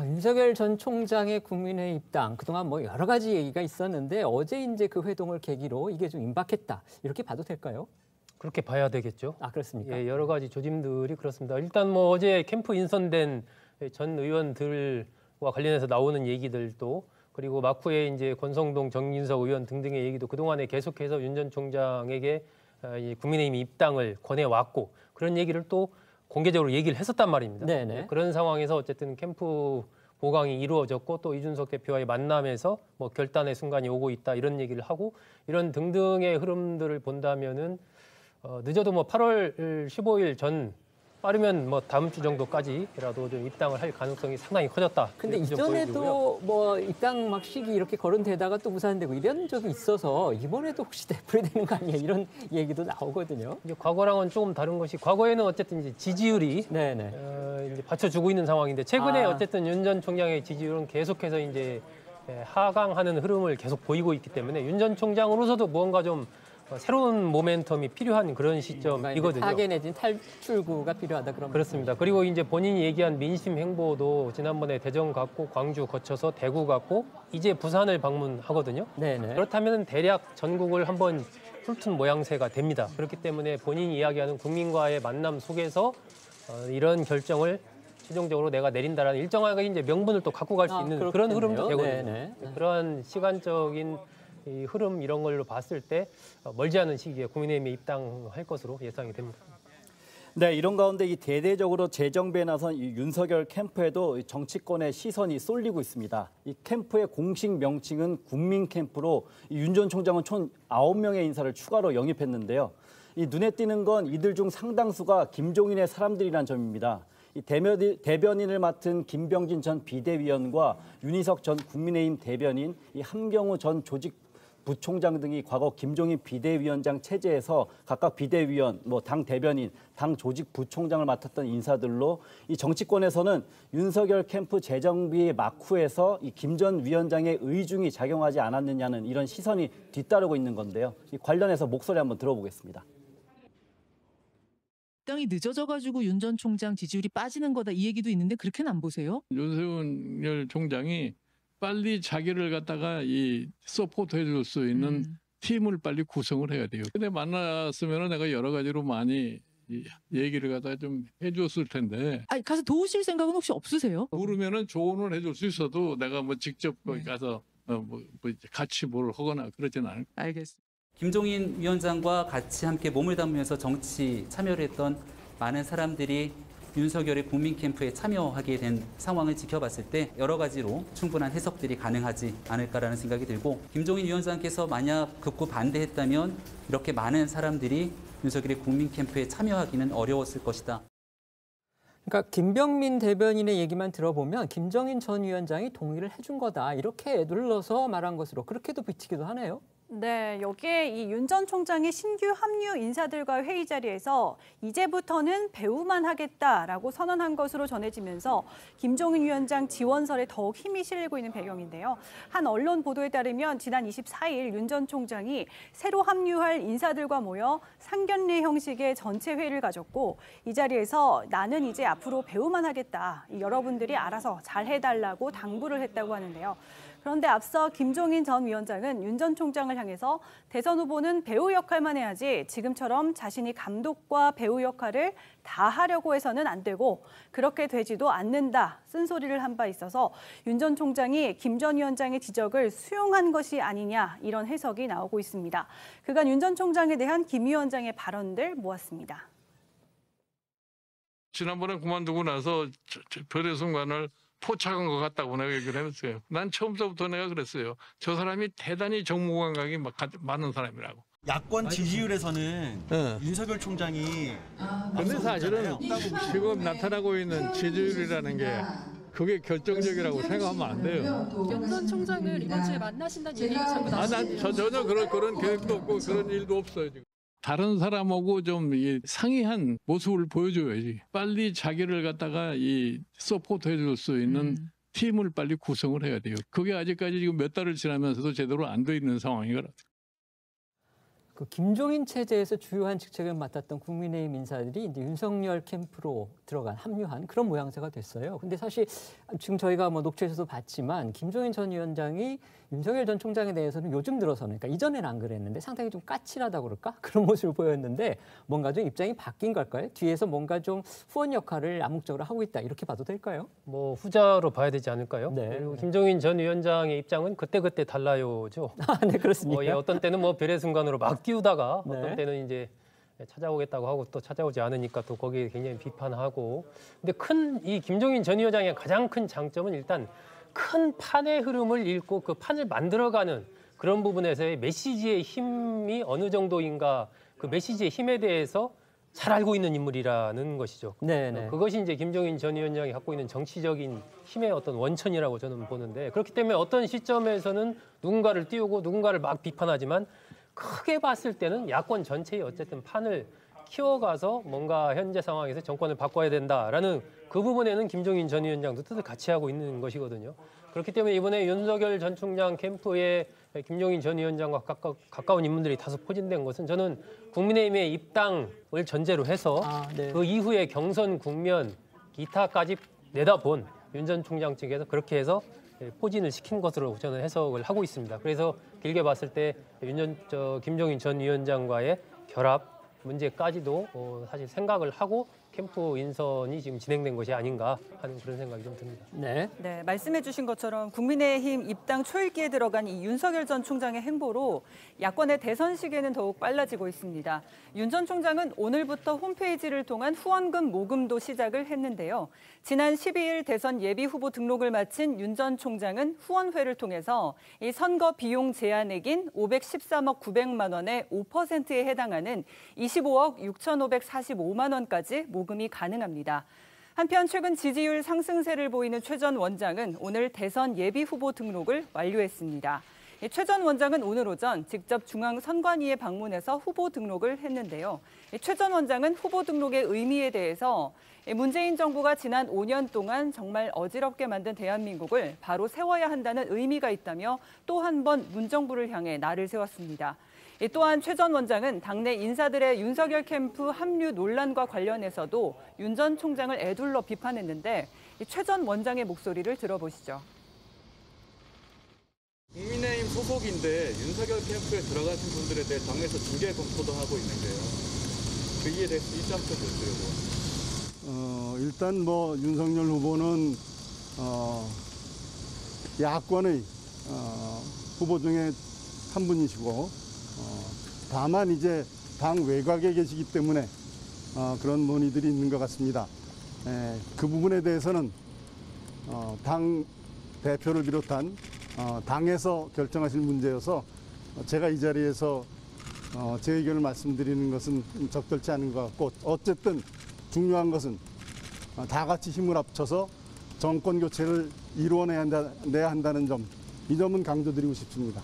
윤석열 전 총장의 국민회의 입당, 그동안 여러 가지 얘기가 있었는데 어제 이제 그 회동을 계기로 이게 좀 임박했다. 이렇게 봐도 될까요? 그렇게 봐야 되겠죠. 그렇습니까? 예, 여러 가지 조짐들이 그렇습니다. 일단 어제 캠프 인선된 전 의원들과 관련해서 나오는 얘기들도 그리고 막후에 이제 권성동, 정진석 의원 등등의 얘기도 그동안에 계속해서 윤 전 총장에게 국민의힘 입당을 권해왔고 그런 얘기를 또 공개적으로 얘기를 했었단 말입니다. 네네. 그런 상황에서 어쨌든 캠프 보강이 이루어졌고 또 이준석 대표와의 만남에서 결단의 순간이 오고 있다 이런 얘기를 하고 이런 등등의 흐름들을 본다면은 늦어도 8월 15일 전 빠르면 다음 주 정도까지라도 좀 입당을 할 가능성이 상당히 커졌다. 근데 이전에도 입당 막 시기 이렇게 거론되다가 또 무산되고 이런 적이 있어서 이번에도 혹시 되풀이되는 거 아니야 이런 얘기도 나오거든요. 이제 과거랑은 조금 다른 것이 과거에는 어쨌든 이제 지지율이 이제 받쳐주고 있는 상황인데 최근에 어쨌든 윤 전 총장의 지지율은 계속해서 이제 하강하는 흐름을 계속 보이고 있기 때문에 윤 전 총장으로서도 무언가 좀 새로운 모멘텀이 필요한 그런 시점이거든요. 타겟 내진 탈출구가 필요하다 그런 그렇습니다. 그리고 이제 본인이 얘기한 민심 행보도 지난번에 대전 갔고 광주 거쳐서 대구 갔고 이제 부산을 방문하거든요. 네네. 그렇다면 대략 전국을 한번 훑은 모양새가 됩니다. 그렇기 때문에 본인이 이야기하는 국민과의 만남 속에서 이런 결정을 최종적으로 내가 내린다라는 일정하게 이제 명분을 또 갖고 갈 수 있는 그런 흐름도 되거든요. 네네. 그러한 시간적인 이 흐름 이런 걸로 봤을 때 멀지 않은 시기에 국민의힘에 입당할 것으로 예상이 됩니다. 네, 이런 가운데 이 대대적으로 재정비에 나선 이 윤석열 캠프에도 정치권의 시선이 쏠리고 있습니다. 이 캠프의 공식 명칭은 국민 캠프로 윤 전 총장은 총 9명의 인사를 추가로 영입했는데요. 이 눈에 띄는 건 이들 중 상당수가 김종인의 사람들이란 점입니다. 이 대변인을 맡은 김병진 전 비대위원과 윤희석 전 국민의힘 대변인, 이 함경우 전 조직 부총장 등이 과거 김종인 비대위원장 체제에서 각각 비대위원, 당 대변인, 당 조직 부총장을 맡았던 인사들로 이 정치권에서는 윤석열 캠프 재정비 막후에서 이 김 전 위원장의 의중이 작용하지 않았느냐는 이런 시선이 뒤따르고 있는 건데요. 이 관련해서 목소리 한번 들어보겠습니다. 입당이 늦어져가지고 윤 전 총장 지지율이 빠지는 거다 이 얘기도 있는데 그렇게는 안 보세요? 윤석열 총장이 빨리 자기를 갖다가 서포트해 줄 수 있는 팀을 빨리 구성을 해야 돼요. 근데 만났으면 내가 여러 가지로 많이 얘기를 갖다가 좀 해줬을 텐데. 가서 도우실 생각은 혹시 없으세요? 부르면은 조언을 해줄 수 있어도 내가 직접 거기 가서 같이 뭘 하거나 그러진 않을. 알겠습니다. 김종인 위원장과 같이 함께 몸을 담으면서 정치 참여를 했던 많은 사람들이 윤석열의 국민 캠프에 참여하게 된 상황을 지켜봤을 때 여러 가지로 충분한 해석들이 가능하지 않을까라는 생각이 들고 김종인 위원장께서 만약 극구 반대했다면 이렇게 많은 사람들이 윤석열의 국민 캠프에 참여하기는 어려웠을 것이다. 그러니까 김병민 대변인의 얘기만 들어보면 김정인 전 위원장이 동의를 해준 거다 이렇게 눌러서 말한 것으로 그렇게도 비치기도 하네요. 네, 여기에 이 윤 전 총장이 신규 합류 인사들과 회의 자리에서 이제부터는 배우만 하겠다라고 선언한 것으로 전해지면서 김종인 위원장 지원설에 더욱 힘이 실리고 있는 배경인데요. 한 언론 보도에 따르면 지난 24일 윤 전 총장이 새로 합류할 인사들과 모여 상견례 형식의 전체 회의를 가졌고 이 자리에서 나는 이제 앞으로 배우만 하겠다. 여러분들이 알아서 잘 해달라고 당부를 했다고 하는데요. 그런데 앞서 김종인 전 위원장은 윤 전 총장을 향해서 대선 후보는 배우 역할만 해야지 지금처럼 자신이 감독과 배우 역할을 다 하려고 해서는 안 되고 그렇게 되지도 않는다 쓴소리를 한 바 있어서 윤 전 총장이 김 전 위원장의 지적을 수용한 것이 아니냐 이런 해석이 나오고 있습니다. 그간 윤 전 총장에 대한 김 위원장의 발언들 모았습니다. 지난번에 그만두고 나서 별의 순간을 포착한 것 같다고 내가 얘기를 했어요. 난 처음부터 내가 그랬어요. 저 사람이 대단히 정무 감각이 많은 사람이라고. 야권 지지율에서는 윤석열 총장이 근데 사실은 지금 나타나고 있는 지지율이라는 게 그게 결정적이라고 생각하면 안 돼요. 윤 전 총장을 이번 주에 만나신다는 얘기가 자꾸 나오는데. 난 전혀 그런 계획도 없고 그런 일도 없어요 지금. 다른 사람하고 좀 상이한 모습을 보여줘야지. 빨리 자기를 갖다가 서포트 해줄 수 있는 팀을 빨리 구성을 해야 돼요. 그게 아직까지 지금 몇 달을 지나면서도 제대로 안 돼 있는 상황이거든요. 그 김종인 체제에서 주요한 직책을 맡았던 국민의힘 인사들이 이제 윤석열 캠프로 합류한 그런 모양새가 됐어요. 근데 사실 지금 저희가 녹취에서도 봤지만 김종인 전 위원장이 윤석열 전 총장에 대해서는 요즘 들어서는, 그러니까 이전에는 안 그랬는데 상당히 좀 까칠하다고 그럴까? 그런 모습을 보였는데 뭔가 좀 입장이 바뀐 걸까요? 뒤에서 뭔가 좀 후원 역할을 암묵적으로 하고 있다 이렇게 봐도 될까요? 뭐 후자로 봐야 되지 않을까요? 네. 그리고 김종인 전 위원장의 입장은 그때그때 달라요죠. 네, 그렇습니까? 어떤 때는 뭐 별의 순간으로 막 띄우다가 네. 어떤 때는 이제 찾아오겠다고 하고 또 찾아오지 않으니까 또 거기에 굉장히 비판하고. 근데 이 김종인 전 위원장의 가장 큰 장점은 일단 큰 판의 흐름을 읽고 그 판을 만들어가는 그런 부분에서의 메시지의 힘이 어느 정도인가, 그 메시지의 힘에 대해서 잘 알고 있는 인물이라는 것이죠. 네네. 그것이 이제 김종인 전 위원장이 갖고 있는 정치적인 힘의 어떤 원천이라고 저는 보는데, 그렇기 때문에 어떤 시점에서는 누군가를 띄우고 누군가를 막 비판하지만 크게 봤을 때는 야권 전체의 어쨌든 판을 키워가서 뭔가 현재 상황에서 정권을 바꿔야 된다라는 그 부분에는 김종인 전 위원장도 뜻을 같이 하고 있는 것이거든요. 그렇기 때문에 이번에 윤석열 전 총장 캠프에 김종인 전 위원장과 가까운 인물들이 다소 포진된 것은 저는 국민의힘의 입당을 전제로 해서 그 이후에 경선 국면 기타까지 내다본 윤 전 총장 측에서 그렇게 해서 포진을 시킨 것으로 저는 해석을 하고 있습니다. 그래서 길게 봤을 때 김종인 전 위원장과의 결합 문제까지도 사실 생각을 하고 캠프 인선이 지금 진행된 것이 아닌가 하는 그런 생각이 좀 듭니다. 네. 네, 말씀해 주신 것처럼 국민의힘 입당 초읽기에 들어간 이 윤석열 전 총장의 행보로 야권의 대선 시기에는 더욱 빨라지고 있습니다. 윤 전 총장은 오늘부터 홈페이지를 통한 후원금 모금도 시작을 했는데요. 지난 12일 대선 예비 후보 등록을 마친 윤 전 총장은 후원회를 통해서 이 선거 비용 제한액인 513억 900만 원의 5%에 해당하는 25억 6,545만 원까지 모금이 가능합니다. 한편 최근 지지율 상승세를 보이는 최 전 원장은 오늘 대선 예비 후보 등록을 완료했습니다. 최 전 원장은 오늘 오전 직접 중앙선관위에 방문해서 후보 등록을 했는데요. 최 전 원장은 후보 등록의 의미에 대해서 문재인 정부가 지난 5년 동안 정말 어지럽게 만든 대한민국을 바로 세워야 한다는 의미가 있다며 또 한 번 문정부를 향해 날을 세웠습니다. 또한 최 전 원장은 당내 인사들의 윤석열 캠프 합류 논란과 관련해서도 윤 전 총장을 에둘러 비판했는데 최 전 원장의 목소리를 들어보시죠. 국민의힘 소속인데 윤석열 캠프에 들어가신 분들에 대해 당에서 중재 검토도 하고 있는데요. 그 이에 대해서 입장 좀 여쭤보고. 일단 뭐 윤석열 후보는 야권의 후보 중에 한 분이시고 다만 이제 당 외곽에 계시기 때문에 그런 논의들이 있는 것 같습니다. 그 부분에 대해서는 당 대표를 비롯한 당에서 결정하실 문제여서 제가 이 자리에서 제 의견을 말씀드리는 것은 적절치 않은 것 같고, 어쨌든 중요한 것은 다 같이 힘을 합쳐서 정권 교체를 이루어내야 한다는 점, 이 점은 강조드리고 싶습니다.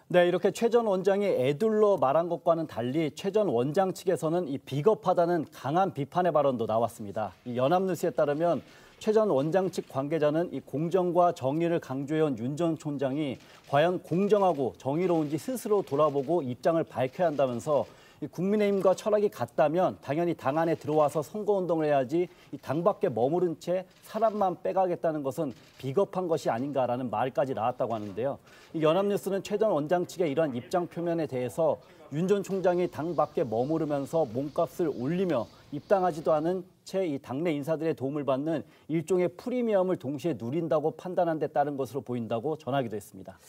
네, 이렇게 최 전 원장이 에둘러 말한 것과는 달리 최 전 원장 측에서는 이 비겁하다는 강한 비판의 발언도 나왔습니다. 이 연합뉴스에 따르면 최 전 원장 측 관계자는 이 공정과 정의를 강조해온 윤 전 총장이 과연 공정하고 정의로운지 스스로 돌아보고 입장을 밝혀야 한다면서 국민의힘과 철학이 같다면 당연히 당 안에 들어와서 선거운동을 해야지 이 당 밖에 머무른 채 사람만 빼가겠다는 것은 비겁한 것이 아닌가라는 말까지 나왔다고 하는데요. 이 연합뉴스는 최 전 원장 측의 이러한 입장 표면에 대해서 윤 전 총장이 당 밖에 머무르면서 몸값을 올리며 입당하지도 않은 채 이 당내 인사들의 도움을 받는 일종의 프리미엄을 동시에 누린다고 판단한 데 따른 것으로 보인다고 전하기도 했습니다.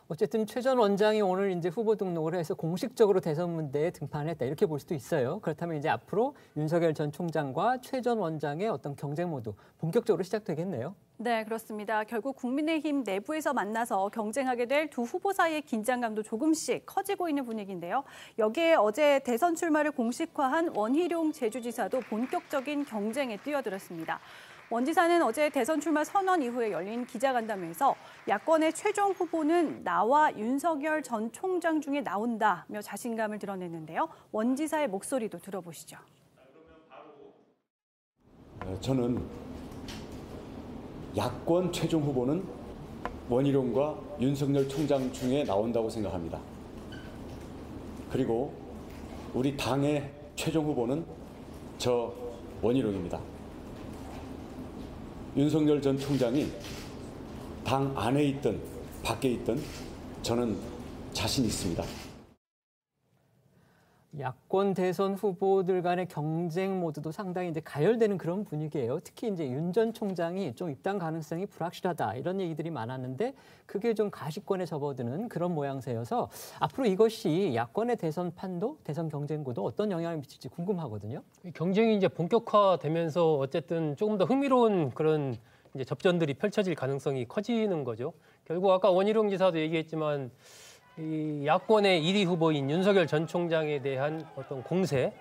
어쨌든 최 전 원장이 오늘 이제 후보 등록을 해서 공식적으로 대선 문대에 등판했다 이렇게 볼 수도 있어요. 그렇다면 이제 앞으로 윤석열 전 총장과 최 전 원장의 어떤 경쟁 모드 본격적으로 시작되겠네요. 네, 그렇습니다. 결국 국민의힘 내부에서 만나서 경쟁하게 될 두 후보 사이의 긴장감도 조금씩 커지고 있는 분위기인데요. 여기에 어제 대선 출마를 공식화한 원희룡 제주지사도 본격적인 경쟁에 뛰어들었습니다. 원 지사는 어제 대선 출마 선언 이후에 열린 기자간담회에서 야권의 최종 후보는 나와 윤석열 전 총장 중에 나온다며 자신감을 드러냈는데요. 원 지사의 목소리도 들어보시죠. 저는 야권 최종 후보는 원희룡과 윤석열 총장 중에 나온다고 생각합니다. 그리고 우리 당의 최종 후보는 저 원희룡입니다. 윤석열 전 총장이 당 안에 있든 밖에 있든 저는 자신 있습니다. 야권 대선 후보들 간의 경쟁 모드도 상당히 이제 가열되는 그런 분위기예요. 특히 이제 윤 전 총장이 좀 입당 가능성이 불확실하다 이런 얘기들이 많았는데 그게 좀 가시권에 접어드는 그런 모양새여서 앞으로 이것이 야권의 대선 판도, 대선 경쟁구도 어떤 영향을 미칠지 궁금하거든요. 경쟁이 이제 본격화되면서 어쨌든 조금 더 흥미로운 그런 이제 접전들이 펼쳐질 가능성이 커지는 거죠. 결국 아까 원희룡 지사도 얘기했지만 이 야권의 1위 후보인 윤석열 전 총장에 대한 어떤 공세,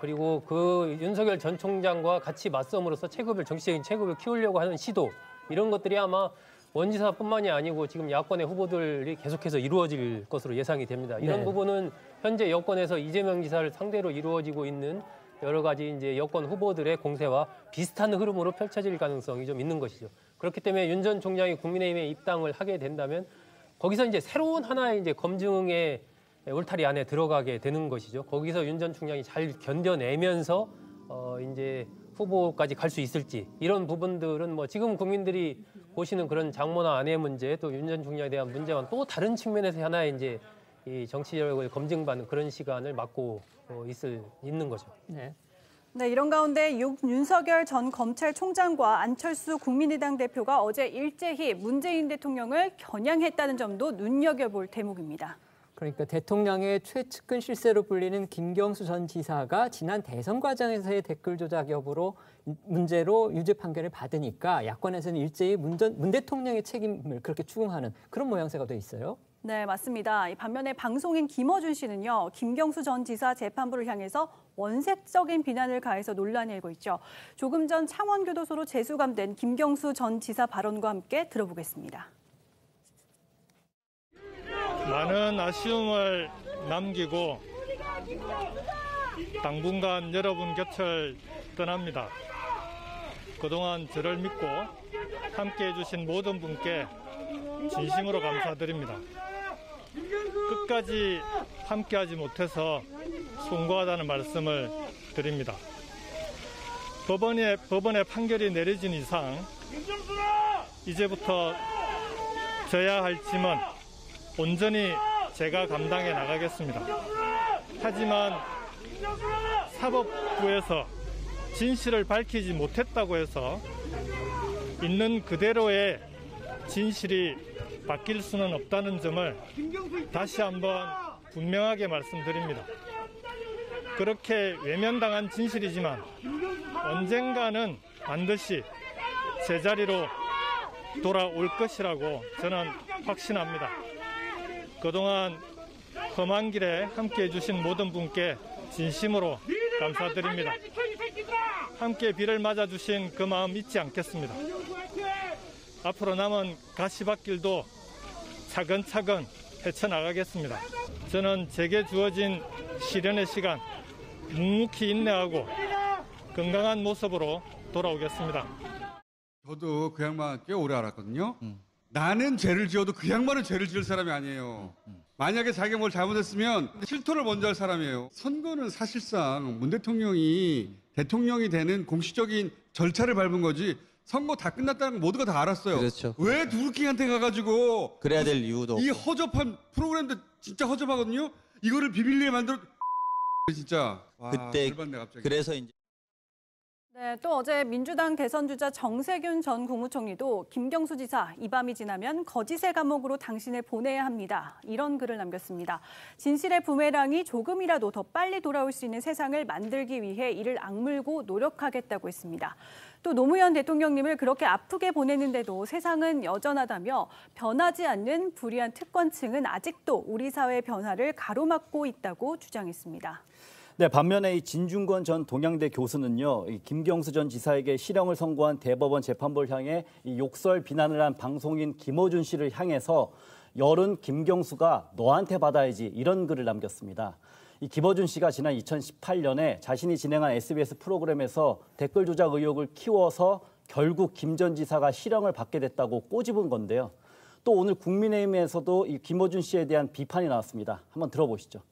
그리고 그 윤석열 전 총장과 같이 맞섬으로써 정치적인 체급을 키우려고 하는 시도, 이런 것들이 아마 원 지사뿐만이 아니고 지금 야권의 후보들이 계속해서 이루어질 것으로 예상이 됩니다. 이런 부분은 현재 여권에서 이재명 지사를 상대로 이루어지고 있는 여러 가지 이제 여권 후보들의 공세와 비슷한 흐름으로 펼쳐질 가능성이 좀 있는 것이죠. 그렇기 때문에 윤 전 총장이 국민의힘에 입당을 하게 된다면 거기서 이제 새로운 하나의 이제 검증의 울타리 안에 들어가게 되는 것이죠. 거기서 윤 전 총장이 잘 견뎌내면서 이제 후보까지 갈 수 있을지, 이런 부분들은 뭐 지금 국민들이 보시는 그런 장모나 아내 문제, 또 윤 전 총장에 대한 문제와는 또 다른 측면에서 하나의 이제 이 정치력을 검증받는 그런 시간을 맞고 있는 거죠. 네, 이런 가운데 윤석열 전 검찰총장과 안철수 국민의당 대표가 어제 일제히 문재인 대통령을 겨냥했다는 점도 눈여겨볼 대목입니다. 그러니까 대통령의 최측근 실세로 불리는 김경수 전 지사가 지난 대선 과정에서의 댓글 조작 여부로 문제로 유죄 판결을 받으니까 야권에서는 일제히 문 대통령의 책임을 그렇게 추궁하는 그런 모양새가 돼 있어요. 네, 맞습니다. 반면에 방송인 김어준 씨는요, 김경수 전 지사 재판부를 향해서 원색적인 비난을 가해서 논란이 일고 있죠. 조금 전 창원교도소로 재수감된 김경수 전 지사 발언과 함께 들어보겠습니다. 많은 아쉬움을 남기고 당분간 여러분 곁을 떠납니다. 그동안 저를 믿고 함께해 주신 모든 분께 진심으로 감사드립니다. 끝까지 함께하지 못해서 송구하다는 말씀을 드립니다. 법원의 판결이 내려진 이상 이제부터 져야 할 짐은 온전히 제가 감당해 나가겠습니다. 하지만 사법부에서 진실을 밝히지 못했다고 해서 있는 그대로의 진실이 바뀔 수는 없다는 점을 다시 한번 분명하게 말씀드립니다. 그렇게 외면당한 진실이지만 언젠가는 반드시 제자리로 돌아올 것이라고 저는 확신합니다. 그동안 험한 길에 함께해 주신 모든 분께 진심으로 감사드립니다. 함께 비를 맞아주신 그 마음 잊지 않겠습니다. 앞으로 남은 가시밭길도 차근차근 헤쳐나가겠습니다. 저는 제게 주어진 시련의 시간 묵묵히 인내하고 건강한 모습으로 돌아오겠습니다. 저도 그 양반 꽤 오래 알았거든요. 나는 죄를 지어도 그 양반은 죄를 지을 사람이 아니에요. 만약에 자기가 뭘 잘못했으면 실토를 먼저 할 사람이에요. 선거는 사실상 문 대통령이 대통령이 되는 공식적인 절차를 밟은 거지 선거 다 끝났다는 거 모두가 다 알았어요. 그렇죠. 왜 드루킹한테 가가지고 그래야 될 이유도 이 허접한 프로그램도 진짜 허접하거든요. 이거를 비밀리에 만들어 진짜. 와, 그때 열받네, 갑자기. 그래서 이제 네, 또 어제 민주당 대선 주자 정세균 전 국무총리도 김경수 지사 이 밤이 지나면 거짓의 감옥으로 당신을 보내야 합니다. 이런 글을 남겼습니다. 진실의 부메랑이 조금이라도 더 빨리 돌아올 수 있는 세상을 만들기 위해 이를 악물고 노력하겠다고 했습니다. 또 노무현 대통령님을 그렇게 아프게 보냈는데도 세상은 여전하다며 변하지 않는 불의한 특권층은 아직도 우리 사회의 변화를 가로막고 있다고 주장했습니다. 네, 반면에 이 진중권 전 동양대 교수는요, 이 김경수 전 지사에게 실형을 선고한 대법원 재판부를 향해 이 욕설 비난을 한 방송인 김어준 씨를 향해서 열은 김경수가 너한테 받아야지 이런 글을 남겼습니다. 이 김어준 씨가 지난 2018년에 자신이 진행한 SBS 프로그램에서 댓글 조작 의혹을 키워서 결국 김 전 지사가 실형을 받게 됐다고 꼬집은 건데요. 또 오늘 국민의힘에서도 이 김어준 씨에 대한 비판이 나왔습니다. 한번 들어보시죠.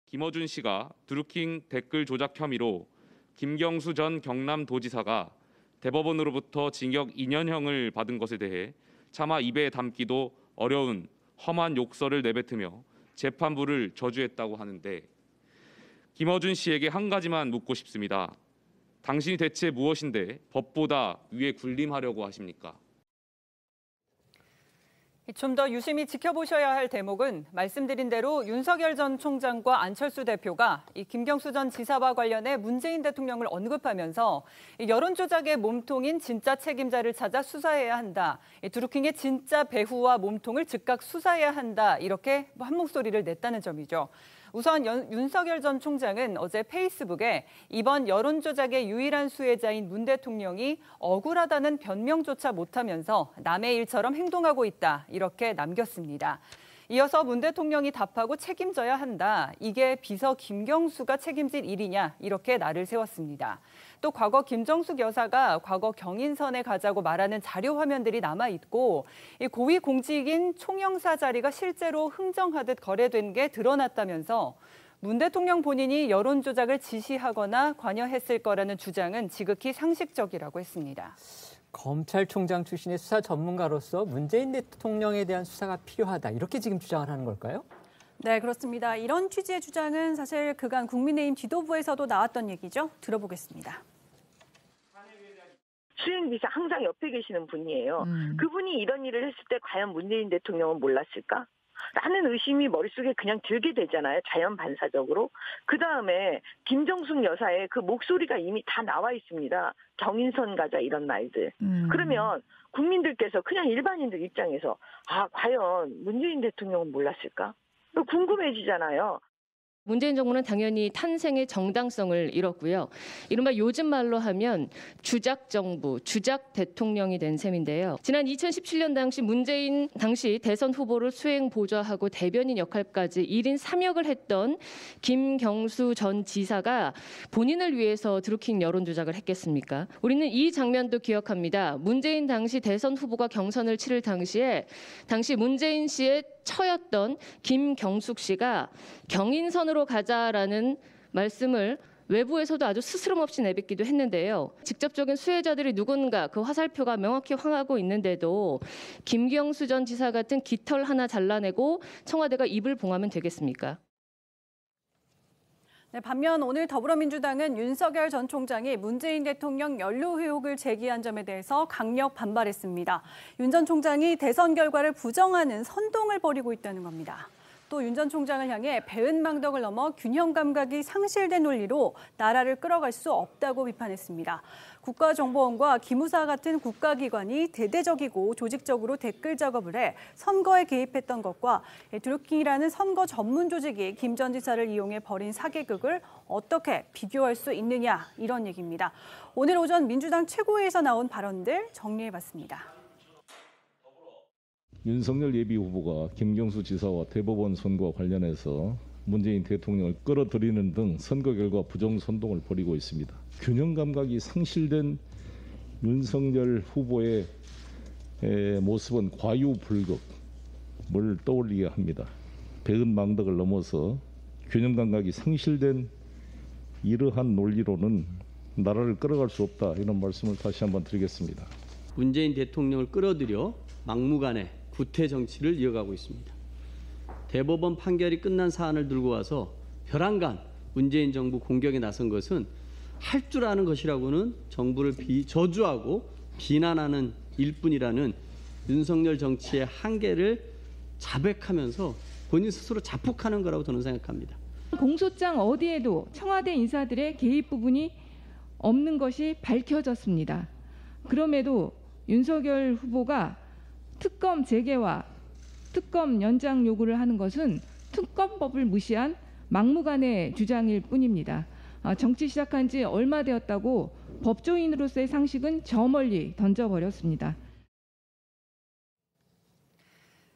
김어준 씨가 드루킹 댓글 조작 혐의로 김경수 전 경남도지사가 대법원으로부터 징역 2년형을 받은 것에 대해 차마 입에 담기도 어려운 험한 욕설을 내뱉으며 재판부를 저주했다고 하는데 김어준 씨에게 한 가지만 묻고 싶습니다. 당신이 대체 무엇인데 법보다 위에 군림하려고 하십니까? 좀 더 유심히 지켜보셔야 할 대목은 말씀드린 대로 윤석열 전 총장과 안철수 대표가 이 김경수 전 지사와 관련해 문재인 대통령을 언급하면서 여론 조작의 몸통인 진짜 책임자를 찾아 수사해야 한다. 드루킹의 진짜 배후와 몸통을 즉각 수사해야 한다. 이렇게 한 목소리를 냈다는 점이죠. 우선 윤석열 전 총장은 어제 페이스북에 이번 여론 조작의 유일한 수혜자인 문 대통령이 억울하다는 변명조차 못하면서 남의 일처럼 행동하고 있다. 이렇게 남겼습니다. 이어서 문 대통령이 답하고 책임져야 한다. 이게 비서 김경수가 책임질 일이냐. 이렇게 날을 세웠습니다. 또 과거 김정숙 여사가 과거 경인선에 가자고 말하는 자료 화면들이 남아있고 이 고위 공직인 총영사 자리가 실제로 흥정하듯 거래된 게 드러났다면서 문 대통령 본인이 여론 조작을 지시하거나 관여했을 거라는 주장은 지극히 상식적이라고 했습니다. 검찰총장 출신의 수사 전문가로서 문재인 대통령에 대한 수사가 필요하다. 이렇게 지금 주장을 하는 걸까요? 네, 그렇습니다. 이런 취지의 주장은 사실 그간 국민의힘 지도부에서도 나왔던 얘기죠. 들어보겠습니다. 수행비서 항상 옆에 계시는 분이에요. 그분이 이런 일을 했을 때 과연 문재인 대통령은 몰랐을까? 라는 의심이 머릿속에 그냥 들게 되잖아요. 자연 반사적으로. 그다음에 김정숙 여사의 그 목소리가 이미 다 나와 있습니다. 경인선 가자 이런 말들. 그러면 국민들께서 그냥 일반인들 입장에서 과연 문재인 대통령은 몰랐을까? 궁금해지잖아요. 문재인 정부는 당연히 탄생의 정당성을 잃었고요. 이른바 요즘 말로 하면 주작 정부, 주작 대통령이 된 셈인데요. 지난 2017년 당시 문재인 당시 대선 후보를 수행 보좌하고 대변인 역할까지 1인 3역을 했던 김경수 전 지사가 본인을 위해서 드루킹 여론 조작을 했겠습니까? 우리는 이 장면도 기억합니다. 문재인 당시 대선 후보가 경선을 치를 당시에 당시 문재인 씨의 처였던 김경숙 씨가 경인선으로 가자라는 말씀을 외부에서도 아주 스스럼 없이 내뱉기도 했는데요. 직접적인 수혜자들이 누군가 그 화살표가 명확히 향하고 있는데도 김경수 전 지사 같은 깃털 하나 잘라내고 청와대가 입을 봉하면 되겠습니까? 네, 반면 오늘 더불어민주당은 윤석열 전 총장이 문재인 대통령 연루 의혹을 제기한 점에 대해서 강력 반발했습니다. 윤 전 총장이 대선 결과를 부정하는 선동을 벌이고 있다는 겁니다. 또 윤 전 총장을 향해 배은망덕을 넘어 균형 감각이 상실된 논리로 나라를 끌어갈 수 없다고 비판했습니다. 국가정보원과 기무사 같은 국가기관이 대대적이고 조직적으로 댓글 작업을 해 선거에 개입했던 것과 드루킹이라는 선거 전문 조직이 김 전 지사를 이용해 벌인 사기극을 어떻게 비교할 수 있느냐 이런 얘기입니다. 오늘 오전 민주당 최고위에서 나온 발언들 정리해봤습니다. 윤석열 예비후보가 김경수 지사와 대법원 선거와 관련해서 문재인 대통령을 끌어들이는 등 선거 결과 부정 선동을 벌이고 있습니다. 균형 감각이 상실된 윤석열 후보의 모습은 과유불급, 떠올리게 합니다. 배은망덕을 넘어서 균형 감각이 상실된 이러한 논리로는 나라를 끌어갈 수 없다, 이런 말씀을 다시 한번 드리겠습니다. 문재인 대통령을 끌어들여 막무가내 구태 정치를 이어가고 있습니다. 대법원 판결이 끝난 사안을 들고 와서 벼랑간 문재인 정부 공격에 나선 것은 할 줄 아는 것이라고는 정부를 저주하고 비난하는 일뿐이라는 윤석열 정치의 한계를 자백하면서 본인 스스로 자폭하는 거라고 저는 생각합니다. 공소장 어디에도 청와대 인사들의 개입 부분이 없는 것이 밝혀졌습니다. 그럼에도 윤석열 후보가 특검 재개와 특검 연장 요구를 하는 것은 특검법을 무시한 막무가내 주장일 뿐입니다. 정치 시작한 지 얼마 되었다고 법조인으로서의 상식은 저 멀리 던져버렸습니다.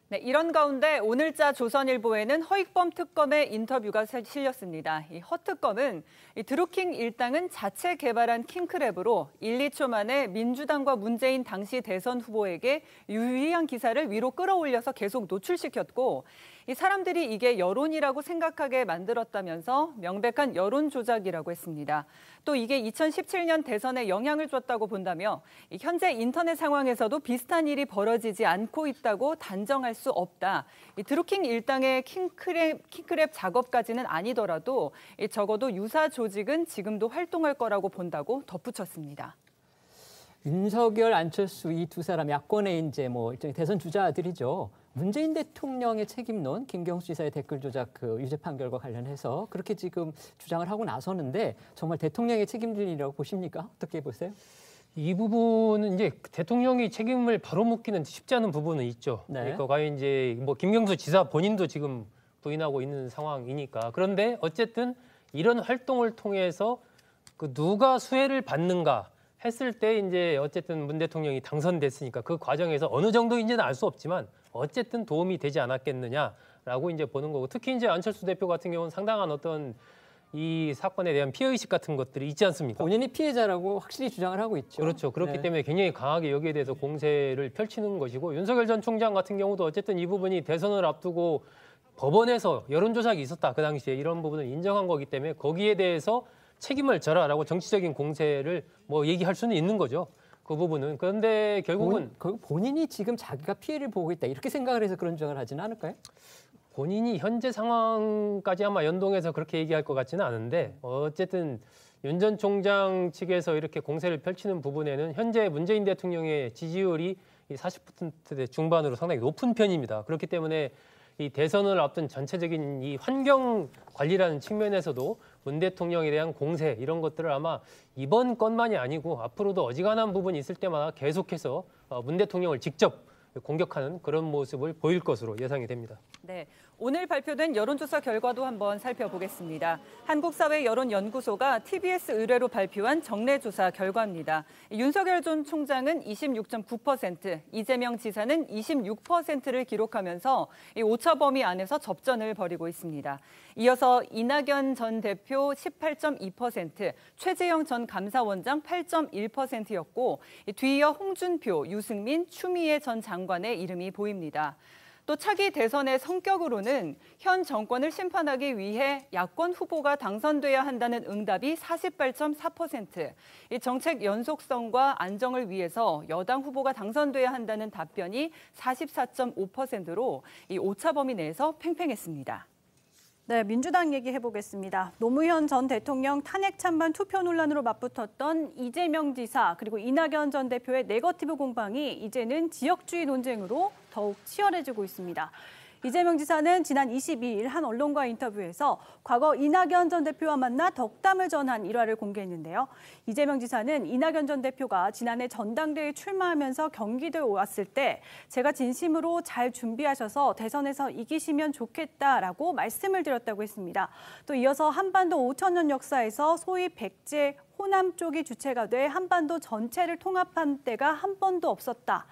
네, 이런 가운데 오늘자 조선일보에는 허익범 특검의 인터뷰가 실렸습니다. 이 허 특검은 드루킹 일당은 자체 개발한 킹크랩으로 1, 2초 만에 민주당과 문재인 당시 대선 후보에게 유의한 기사를 위로 끌어올려서 계속 노출시켰고, 이 사람들이 이게 여론이라고 생각하게 만들었다면서 명백한 여론 조작이라고 했습니다. 또 이게 2017년 대선에 영향을 줬다고 본다며 현재 인터넷 상황에서도 비슷한 일이 벌어지지 않고 있다고 단정할 수 없다. 이 드루킹 일당의 킹크랩 작업까지는 아니더라도 적어도 유사 조직은 지금도 활동할 거라고 본다고 덧붙였습니다. 윤석열, 안철수 이 두 사람 야권의 이제 일종의 대선 주자들이죠. 문재인 대통령의 책임론, 김경수 지사의 댓글 조작 유죄 판결과 관련해서 그렇게 지금 주장을 하고 나서는데 정말 대통령의 책임질이라고 보십니까? 어떻게 보세요? 이 부분은 이제 대통령이 책임을 바로 묻기는 쉽지 않은 부분은 있죠. 네. 그러니까 과연 이제 김경수 지사 본인도 지금 부인하고 있는 상황이니까. 그런데 어쨌든 이런 활동을 통해서 누가 수혜를 받는가 했을 때 이제 어쨌든 문 대통령이 당선됐으니까 그 과정에서 어느 정도인지는 알 수 없지만 어쨌든 도움이 되지 않았겠느냐라고 이제 보는 거고, 특히 이제 안철수 대표 같은 경우는 상당한 어떤 이 사건에 대한 피해의식 같은 것들이 있지 않습니까? 본인이 피해자라고 확실히 주장을 하고 있죠. 그렇죠. 그렇기 네. 때문에 굉장히 강하게 여기에 대해서 공세를 펼치는 것이고, 윤석열 전 총장 같은 경우도 어쨌든 이 부분이 대선을 앞두고 법원에서 여론조작이 있었다, 그 당시에 이런 부분을 인정한 거기 때문에 거기에 대해서 책임을 져라라고 정치적인 공세를 얘기할 수는 있는 거죠. 그 부분은. 그런데 결국은 본인이 지금 자기가 피해를 보고 있다 이렇게 생각을 해서 그런 주장을 하지는 않을까요? 본인이 현재 상황까지 아마 연동해서 그렇게 얘기할 것 같지는 않은데, 어쨌든 윤 전 총장 측에서 이렇게 공세를 펼치는 부분에는 현재 문재인 대통령의 지지율이 40% 중반으로 상당히 높은 편입니다. 그렇기 때문에 이 대선을 앞둔 전체적인 이 환경 관리라는 측면에서도 문 대통령에 대한 공세 이런 것들을 아마 이번 건만이 아니고 앞으로도 어지간한 부분이 있을 때마다 계속해서 문 대통령을 직접 공격하는 그런 모습을 보일 것으로 예상이 됩니다. 네, 오늘 발표된 여론조사 결과도 한번 살펴보겠습니다. 한국사회여론연구소가 TBS 의뢰로 발표한 정례조사 결과입니다. 윤석열 전 총장은 26.9%, 이재명 지사는 26%를 기록하면서 이 오차 범위 안에서 접전을 벌이고 있습니다. 이어서 이낙연 전 대표 18.2%, 최재형 전 감사원장 8.1%였고 뒤이어 홍준표, 유승민, 추미애 전 장관의 이름이 보입니다. 또 차기 대선의 성격으로는 현 정권을 심판하기 위해 야권 후보가 당선돼야 한다는 응답이 48.4%, 이 정책 연속성과 안정을 위해서 여당 후보가 당선돼야 한다는 답변이 44.5%로 이 오차 범위 내에서 팽팽했습니다. 네, 민주당 얘기해보겠습니다. 노무현 전 대통령 탄핵 찬반 투표 논란으로 맞붙었던 이재명 지사 그리고 이낙연 전 대표의 네거티브 공방이 이제는 지역주의 논쟁으로 더욱 치열해지고 있습니다. 이재명 지사는 지난 22일 한 언론과 인터뷰에서 과거 이낙연 전 대표와 만나 덕담을 전한 일화를 공개했는데요. 이재명 지사는 이낙연 전 대표가 지난해 전당대회에 출마하면서 경기도에 왔을 때 제가 진심으로 잘 준비하셔서 대선에서 이기시면 좋겠다라고 말씀을 드렸다고 했습니다. 또 이어서 한반도 5,000년 역사에서 소위 백제 호남 쪽이 주체가 돼 한반도 전체를 통합한 때가 한 번도 없었다.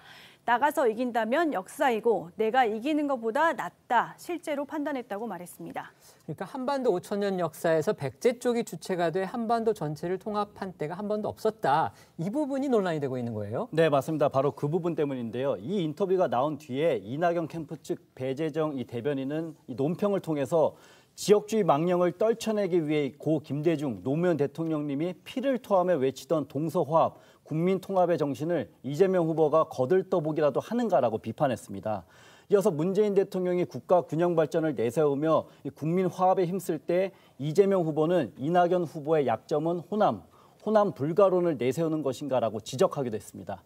나가서 이긴다면 역사이고 내가 이기는 것보다 낫다 실제로 판단했다고 말했습니다. 그러니까 한반도 5,000년 역사에서 백제 쪽이 주체가 돼 한반도 전체를 통합한 때가 한 번도 없었다. 이 부분이 논란이 되고 있는 거예요? 네, 맞습니다. 바로 그 부분 때문인데요. 이 인터뷰가 나온 뒤에 이낙연 캠프 측 배재정 이 대변인은 이 논평을 통해서 지역주의 망령을 떨쳐내기 위해 고 김대중 노무현 대통령님이 피를 토하며 외치던 동서화합, 국민통합의 정신을 이재명 후보가 거들떠보기라도 하는가라고 비판했습니다. 이어서 문재인 대통령이 국가 균형 발전을 내세우며 국민 화합에 힘쓸 때 이재명 후보는 이낙연 후보의 약점은 호남 불가론을 내세우는 것인가라고 지적하기도 했습니다.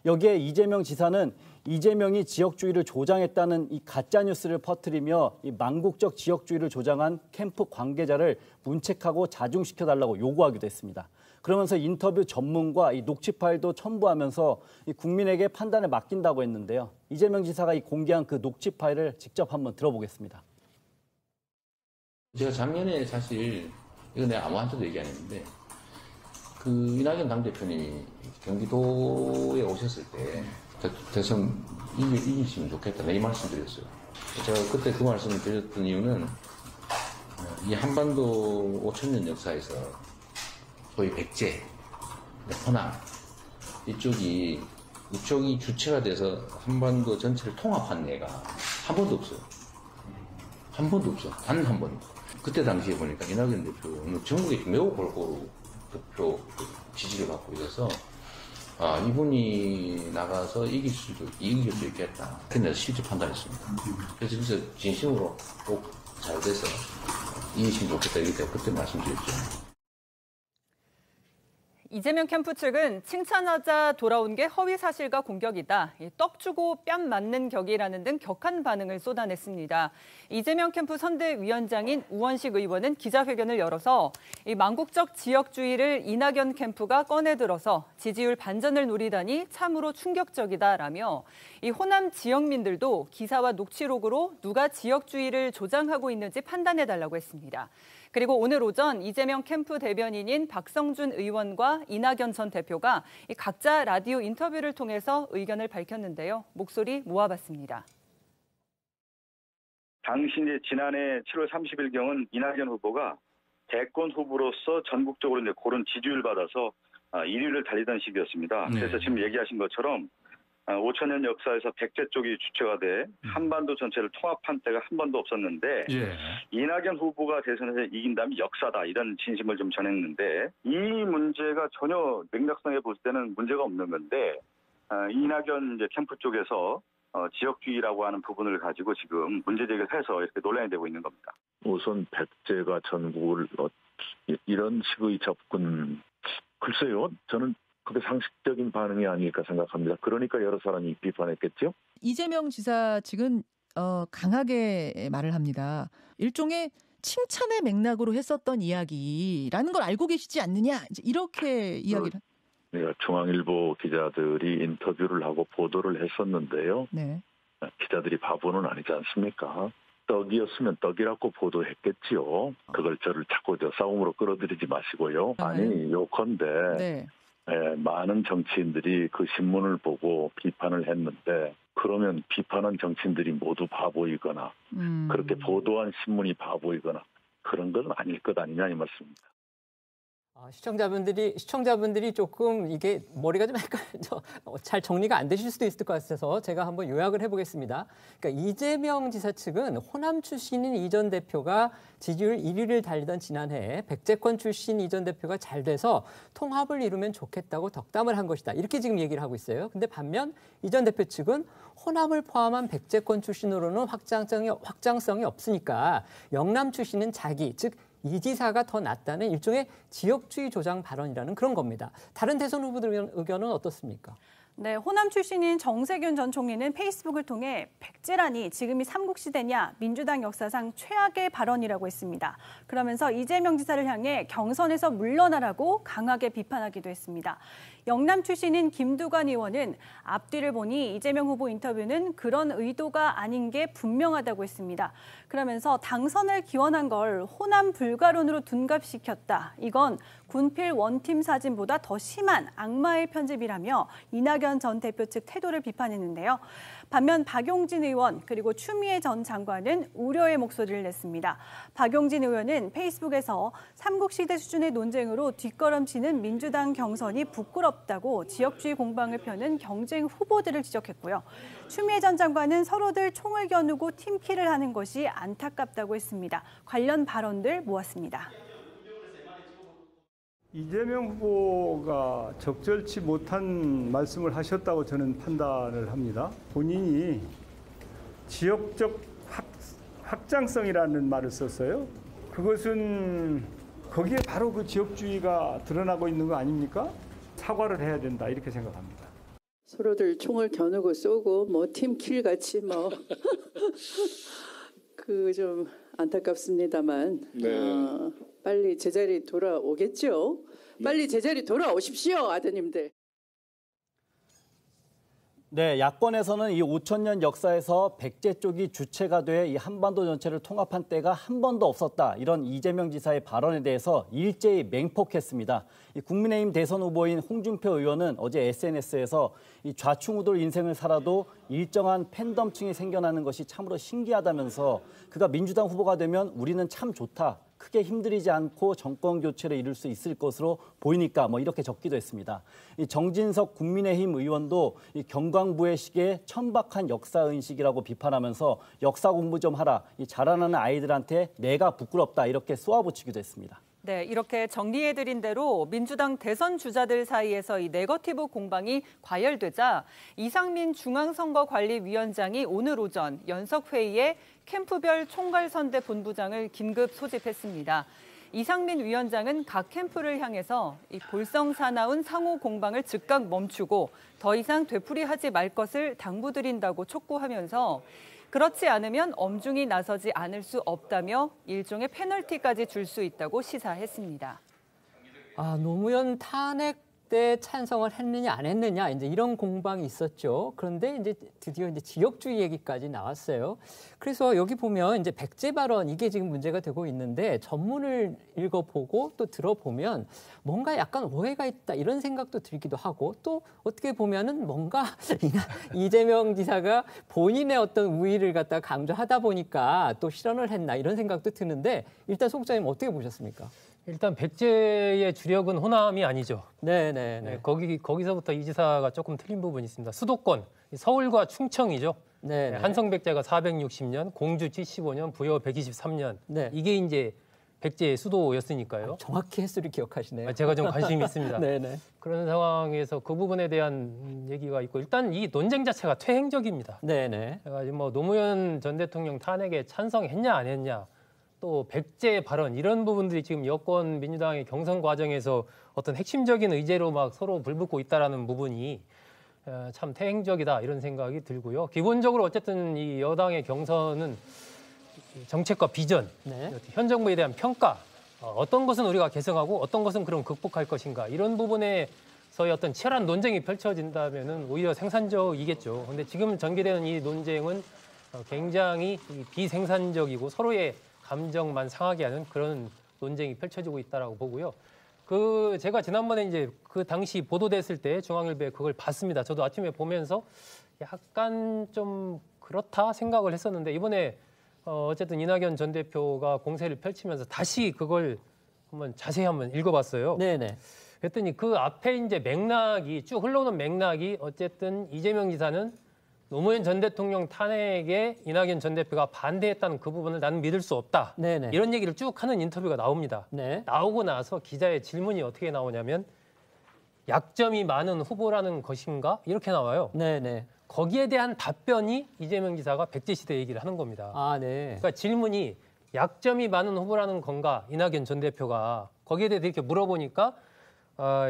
여기에 이재명 지사는 이재명이 지역주의를 조장했다는 이 가짜뉴스를 퍼뜨리며 이 망국적 지역주의를 조장한 캠프 관계자를 문책하고 자중시켜달라고 요구하기도 했습니다. 그러면서 인터뷰 전문과 이 녹취 파일도 첨부하면서 이 국민에게 판단을 맡긴다고 했는데요. 이재명 지사가 이 공개한 그 녹취 파일을 직접 한번 들어보겠습니다. 제가 작년에 사실 이거 내가 아무한테도 얘기 안 했는데 그 이낙연 당대표님이 경기도에 오셨을 때 대선 이기시면 좋겠다. 내 이 말씀 드렸어요. 제가 그때 그 말씀을 드렸던 이유는 이 한반도 5,000년 역사에서 소위 백제, 호남 이쪽이 주체가 돼서 한반도 전체를 통합한 예가 한 번도 없어요. 한 번도 없어. 단 한 번도. 그때 당시에 보니까 이낙연 대표는 전국에 매우 골고루 득표 지지를 받고 있어서 이분이 나가서 이길 수 있겠다. 근데 실제 판단했습니다. 그래서 진짜 진심으로 꼭 잘 돼서 이기시면 좋겠다 이렇게 그때 말씀드렸죠. 이재명 캠프 측은 칭찬하자 돌아온 게 허위 사실과 공격이다. 떡 주고 뺨 맞는 격이라는 등 격한 반응을 쏟아냈습니다. 이재명 캠프 선대위원장인 우원식 의원은 기자회견을 열어서 이 망국적 지역주의를 이낙연 캠프가 꺼내들어서 지지율 반전을 노리다니 참으로 충격적이다라며 이 호남 지역민들도 기사와 녹취록으로 누가 지역주의를 조장하고 있는지 판단해달라고 했습니다. 그리고 오늘 오전 이재명 캠프 대변인인 박성준 의원과 이낙연 전 대표가 각자 라디오 인터뷰를 통해서 의견을 밝혔는데요. 목소리 모아봤습니다. 당시 지난해 7월 30일경은 이낙연 후보가 대권 후보로서 전국적으로 고른 지지율 받아서 1위를 달리던 시기였습니다. 네. 그래서 지금 얘기하신 것처럼 5,000년 역사에서 백제 쪽이 주체가 돼 한반도 전체를 통합한 때가 한 번도 없었는데 이낙연 후보가 대선에서 이긴다면 역사다 이런 진심을 좀 전했는데 이 문제가 전혀 맥락상에 볼 때는 문제가 없는 건데 이낙연 이제 캠프 쪽에서 지역주의라고 하는 부분을 가지고 지금 문제 제기를 해서 이렇게 논란이 되고 있는 겁니다. 우선 백제가 전국을 이런 식의 접근 글쎄요 저는 그게 상식적인 반응이 아닐까 생각합니다. 그러니까 여러 사람이 비판했겠죠. 이재명 지사 측은 강하게 말을 합니다. 일종의 칭찬의 맥락으로 했었던 이야기라는 걸 알고 계시지 않느냐 이렇게 이야기를. 중앙일보 기자들이 인터뷰를 하고 보도를 했었는데요. 네. 기자들이 바보는 아니지 않습니까? 떡이었으면 떡이라고 보도했겠지요. 그걸 저를 자꾸 싸움으로 끌어들이지 마시고요. 아니 요컨대 네. 많은 정치인들이 그 신문을 보고 비판을 했는데 그러면 비판한 정치인들이 모두 바보이거나 그렇게 보도한 신문이 바보이거나 그런 건 아닐 것 아니냐 이 말씀입니다. 시청자분들이 조금 이게 머리가 좀 잘 정리가 안 되실 수도 있을 것 같아서 제가 한번 요약을 해보겠습니다. 그러니까 이재명 지사 측은 호남 출신인 이 전 대표가 지지율 1위를 달리던 지난해 백제권 출신 이 전 대표가 잘 돼서 통합을 이루면 좋겠다고 덕담을 한 것이다. 이렇게 지금 얘기를 하고 있어요. 근데 반면 이 전 대표 측은 호남을 포함한 백제권 출신으로는 확장성이 없으니까 영남 출신은 즉 이 지사가 더 낫다는 일종의 지역주의 조장 발언이라는 그런 겁니다. 다른 대선 후보들 의견은 어떻습니까? 네, 호남 출신인 정세균 전 총리는 페이스북을 통해 백제라니 지금이 삼국시대냐 민주당 역사상 최악의 발언이라고 했습니다. 그러면서 이재명 지사를 향해 경선에서 물러나라고 강하게 비판하기도 했습니다. 영남 출신인 김두관 의원은 앞뒤를 보니 이재명 후보 인터뷰는 그런 의도가 아닌 게 분명하다고 했습니다. 그러면서 당선을 기원한 걸 호남 불가론으로 둔갑시켰다. 이건 군필 원팀 사진보다 더 심한 악마의 편집이라며 이낙연 이낙연 전 대표 측 태도를 비판했는데요. 반면 박용진 의원 그리고 추미애 전 장관은 우려의 목소리를 냈습니다. 박용진 의원은 페이스북에서 삼국시대 수준의 논쟁으로 뒷걸음치는 민주당 경선이 부끄럽다고 지역주의 공방을 펴는 경쟁 후보들을 지적했고요. 추미애 전 장관은 서로들 총을 겨누고 팀킬을 하는 것이 안타깝다고 했습니다. 관련 발언들 모았습니다. 이재명 후보가 적절치 못한 말씀을 하셨다고 저는 판단을 합니다. 본인이 지역적 확장성이라는 말을 썼어요. 그것은 거기에 바로 그 지역주의가 드러나고 있는 거 아닙니까? 사과를 해야 된다 이렇게 생각합니다. 서로들 총을 겨누고 쏘고 뭐 팀킬 같이 뭐 그 좀 안타깝습니다만 빨리 제자리 돌아오겠죠. 빨리 제자리 돌아오십시오, 아드님들. 네, 야권에서는 이 5,000년 역사에서 백제 쪽이 주체가 돼 이 한반도 전체를 통합한 때가 한 번도 없었다. 이런 이재명 지사의 발언에 대해서 일제히 맹폭했습니다. 이 국민의힘 대선 후보인 홍준표 의원은 어제 SNS에서 이 좌충우돌 인생을 살아도 일정한 팬덤층이 생겨나는 것이 참으로 신기하다면서 그가 민주당 후보가 되면 우리는 참 좋다. 크게 힘들이지 않고 정권 교체를 이룰 수 있을 것으로 보이니까 뭐 이렇게 적기도 했습니다. 이 정진석 국민의힘 의원도 이 경광부의 시기에 천박한 역사의식이라고 비판하면서 역사 공부 좀 하라. 이 자라나는 아이들한테 내가 부끄럽다 이렇게 쏘아붙이기도 했습니다. 네, 이렇게 정리해드린 대로 민주당 대선 주자들 사이에서 이 네거티브 공방이 과열되자 이상민 중앙선거관리위원장이 오늘 오전 연석회의에 캠프별 총괄선대 본부장을 긴급 소집했습니다. 이상민 위원장은 각 캠프를 향해서 이 볼썽사나운 상호 공방을 즉각 멈추고 더 이상 되풀이하지 말 것을 당부드린다고 촉구하면서 그렇지 않으면 엄중히 나서지 않을 수 없다며 일종의 페널티까지 줄 수 있다고 시사했습니다. 노무현 탄핵 때 찬성을 했느냐 안 했느냐 이제 이런 공방이 있었죠. 그런데 이제 드디어 이제 지역주의 얘기까지 나왔어요. 그래서 여기 보면 이제 백제 발언 이게 지금 문제가 되고 있는데 전문을 읽어보고 또 들어보면 뭔가 약간 오해가 있다 이런 생각도 들기도 하고 또 어떻게 보면은 뭔가 이재명 지사가 본인의 어떤 우위를 갖다 강조하다 보니까 또 실언을 했나 이런 생각도 드는데 일단 송 기자님 어떻게 보셨습니까? 일단 백제의 주력은 호남이 아니죠. 네. 거기서부터 이 지사가 조금 틀린 부분이 있습니다. 수도권, 서울과 충청이죠. 한성 백제가 460년, 공주 75년, 부여 123년. 이게 이제 백제의 수도였으니까요. 정확히 횟수를 기억하시네요. 제가 좀 관심이 있습니다. 네네. 그런 상황에서 그 부분에 대한 얘기가 있고 일단 이 논쟁 자체가 퇴행적입니다. 네네. 그래가지고 뭐 노무현 전 대통령 탄핵에 찬성했냐 안 했냐. 또 백제 발언 이런 부분들이 지금 여권 민주당의 경선 과정에서 어떤 핵심적인 의제로 막 서로 불붙고 있다라는 부분이 참 퇴행적이다 이런 생각이 들고요. 기본적으로 어쨌든 이 여당의 경선은 정책과 비전, 현 정부에 대한 평가, 어떤 것은 우리가 개성하고 어떤 것은 그럼 극복할 것인가 이런 부분에서의 어떤 치열한 논쟁이 펼쳐진다면은 오히려 생산적이겠죠. 그런데 지금 전개되는 이 논쟁은 굉장히 비생산적이고 서로의 감정만 상하게 하는 그런 논쟁이 펼쳐지고 있다라고 보고요. 제가 지난번에 이제 그 당시 보도됐을 때 중앙일보에 그걸 봤습니다. 저도 아침에 보면서 약간 좀 그렇다 생각을 했었는데 이번에 어쨌든 이낙연 전 대표가 공세를 펼치면서 다시 그걸 자세히 한번 읽어봤어요. 네네. 그랬더니 그 앞에 이제 맥락이 쭉 흘러오는 맥락이 어쨌든 이재명 지사는 노무현 전 대통령 탄핵에 이낙연 전 대표가 반대했다는 그 부분을 나는 믿을 수 없다. 네네. 이런 얘기를 쭉 하는 인터뷰가 나옵니다. 나오고 나서 기자의 질문이 어떻게 나오냐면 약점이 많은 후보라는 것인가? 이렇게 나와요. 네네. 거기에 대한 답변이 이재명 지사가 백제시대 얘기를 하는 겁니다. 그러니까 질문이 약점이 많은 후보라는 건가? 이낙연 전 대표가 거기에 대해서 이렇게 물어보니까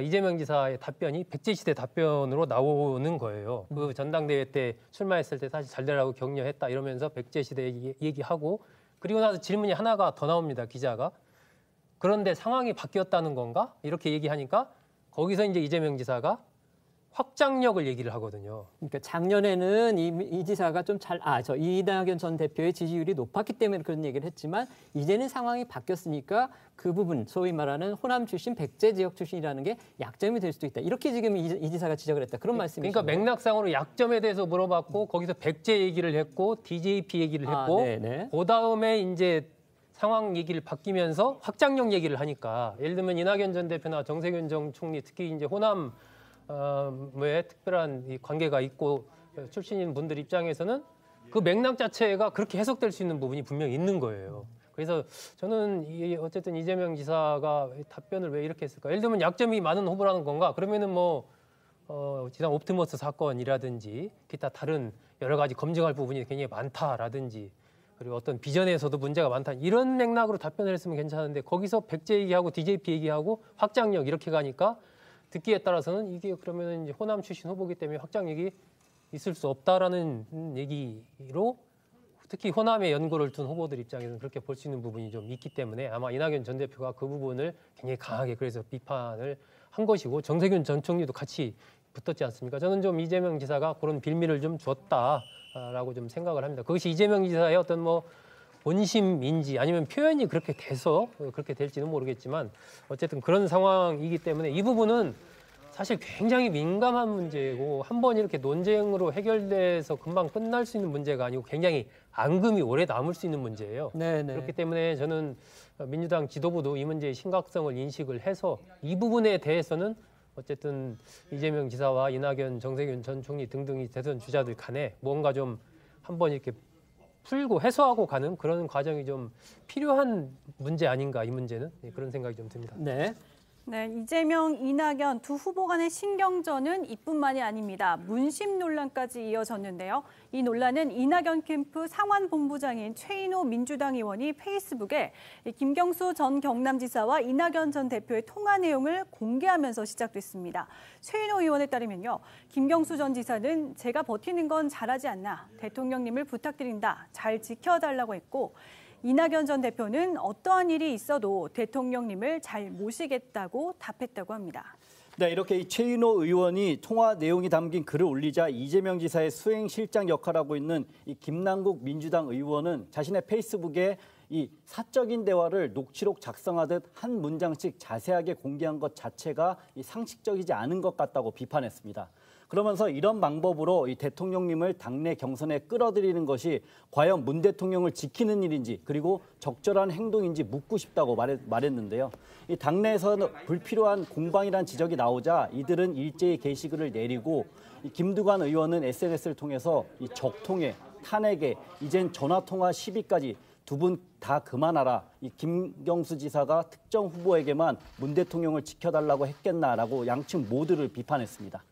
이재명 지사의 답변이 백제시대 답변으로 나오는 거예요. 그 전당대회 때 출마했을 때 사실 잘 되라고 격려했다 이러면서 백제시대 얘기하고 그리고 나서 질문이 하나가 더 나옵니다. 기자가. 그런데 상황이 바뀌었다는 건가? 이렇게 얘기하니까 거기서 이제 이재명 지사가 확장력을 얘기를 하거든요. 그러니까 작년에는 이 지사가 좀 이낙연 전 대표의 지지율이 높았기 때문에 그런 얘기를 했지만 이제는 상황이 바뀌었으니까 그 부분 소위 말하는 호남 출신 백제 지역 출신이라는 게 약점이 될 수도 있다. 이렇게 지금 이 지사가 지적을 했다. 그런 말씀이시죠. 그러니까 맥락상으로 약점에 대해서 물어봤고 거기서 백제 얘기를 했고 DJP 얘기를 했고 그다음에 이제 상황 얘기를 바뀌면서 확장력 얘기를 하니까 예를 들면 이낙연 전 대표나 정세균 전 총리 특히 이제 호남 왜 특별한 이 관계가 있고 출신인 분들 입장에서는 그 맥락 자체가 그렇게 해석될 수 있는 부분이 분명히 있는 거예요. 그래서 저는 어쨌든 이재명 지사가 답변을 왜 이렇게 했을까? 예를 들면 약점이 많은 후보라는 건가? 그러면은 뭐 지난 옵티머스 사건이라든지 기타 다른 여러 가지 검증할 부분이 굉장히 많다라든지 그리고 어떤 비전에서도 문제가 많다 이런 맥락으로 답변을 했으면 괜찮은데 거기서 백제 얘기하고 DJP 얘기하고 확장력 이렇게 가니까 듣기에 따라서는 이게 그러면 이제 호남 출신 후보기 때문에 확장력이 있을 수 없다라는 얘기로 특히 호남에 연고를 둔 후보들 입장에서는 그렇게 볼 수 있는 부분이 좀 있기 때문에 아마 이낙연 전 대표가 그 부분을 굉장히 강하게 그래서 비판을 한 것이고 정세균 전 총리도 같이 붙었지 않습니까? 저는 좀 이재명 지사가 그런 빌미를 좀 줬다라고 좀 생각을 합니다. 그것이 이재명 지사의 어떤 뭐 본심인지 아니면 표현이 그렇게 돼서 그렇게 될지는 모르겠지만 어쨌든 그런 상황이기 때문에 이 부분은 사실 굉장히 민감한 문제고 한번 이렇게 논쟁으로 해결돼서 금방 끝날 수 있는 문제가 아니고 굉장히 앙금이 오래 남을 수 있는 문제예요. 그렇기 때문에 저는 민주당 지도부도 이 문제의 심각성을 인식을 해서 이 부분에 대해서는 어쨌든 이재명 지사와 이낙연, 정세균 전 총리 등등이 대선 주자들 간에 뭔가 좀 한번 이렇게 풀고 해소하고 가는 그런 과정이 좀 필요한 문제 아닌가 이 문제는 그런 생각이 좀 듭니다. 네, 이재명, 이낙연 두 후보 간의 신경전은 이뿐만이 아닙니다. 문심 논란까지 이어졌는데요. 이 논란은 이낙연 캠프 상완본부장인 최인호 민주당 의원이 페이스북에 김경수 전 경남지사와 이낙연 전 대표의 통화 내용을 공개하면서 시작됐습니다. 최인호 의원에 따르면요. 김경수 전 지사는 제가 버티는 건 잘하지 않나 대통령님을 부탁드린다. 잘 지켜달라고 했고 이낙연 전 대표는 어떠한 일이 있어도 대통령님을 잘 모시겠다고 답했다고 합니다. 네, 이렇게 이 최인호 의원이 통화 내용이 담긴 글을 올리자 이재명 지사의 수행실장 역할을 하고 있는 이 김남국 민주당 의원은 자신의 페이스북에 이 사적인 대화를 녹취록 작성하듯 한 문장씩 자세하게 공개한 것 자체가 이 상식적이지 않은 것 같다고 비판했습니다. 그러면서 이런 방법으로 이 대통령님을 당내 경선에 끌어들이는 것이 과연 문 대통령을 지키는 일인지 그리고 적절한 행동인지 묻고 싶다고 말했는데요. 이 당내에서는 불필요한 공방이란 지적이 나오자 이들은 일제히 게시글을 내리고 이 김두관 의원은 SNS를 통해서 이 적통에 탄핵에 이젠 전화통화 시비까지 두 분 다 그만하라. 이 김경수 지사가 특정 후보에게만 문 대통령을 지켜달라고 했겠나라고 양측 모두를 비판했습니다.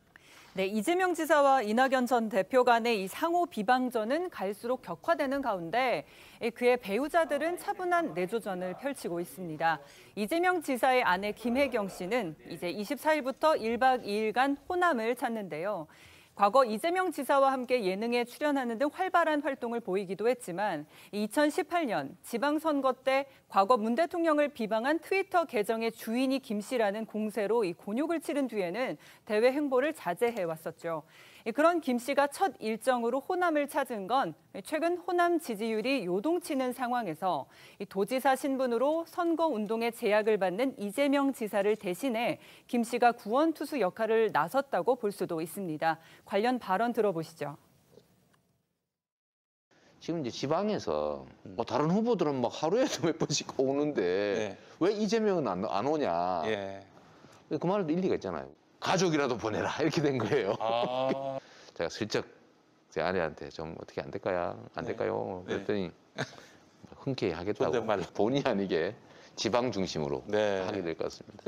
네, 이재명 지사와 이낙연 전 대표 간의 이 상호 비방전은 갈수록 격화되는 가운데 그의 배우자들은 차분한 내조전을 펼치고 있습니다. 이재명 지사의 아내 김혜경 씨는 이제 24일부터 1박 2일간 호남을 찾는데요. 과거 이재명 지사와 함께 예능에 출연하는 등 활발한 활동을 보이기도 했지만 2018년 지방선거 때 과거 문 대통령을 비방한 트위터 계정의 주인이 김 씨라는 공세로 이 곤욕을 치른 뒤에는 대외 행보를 자제해왔었죠. 그런 김 씨가 첫 일정으로 호남을 찾은 건 최근 호남 지지율이 요동치는 상황에서 도지사 신분으로 선거운동에 제약을 받는 이재명 지사를 대신해 김 씨가 구원투수 역할을 나섰다고 볼 수도 있습니다. 관련 발언 들어보시죠. 지금 이제 지방에서 뭐 다른 후보들은 막 하루에도 몇 번씩 오는데 왜 이재명은 안 오냐. 그 말도 일리가 있잖아요. 가족이라도 보내라 이렇게 된 거예요. 제가 슬쩍 제 아내한테 좀 어떻게 안 될까요? 그랬더니 흔쾌히 하겠다고 본의 아니게 지방 중심으로 하게 될 것 같습니다.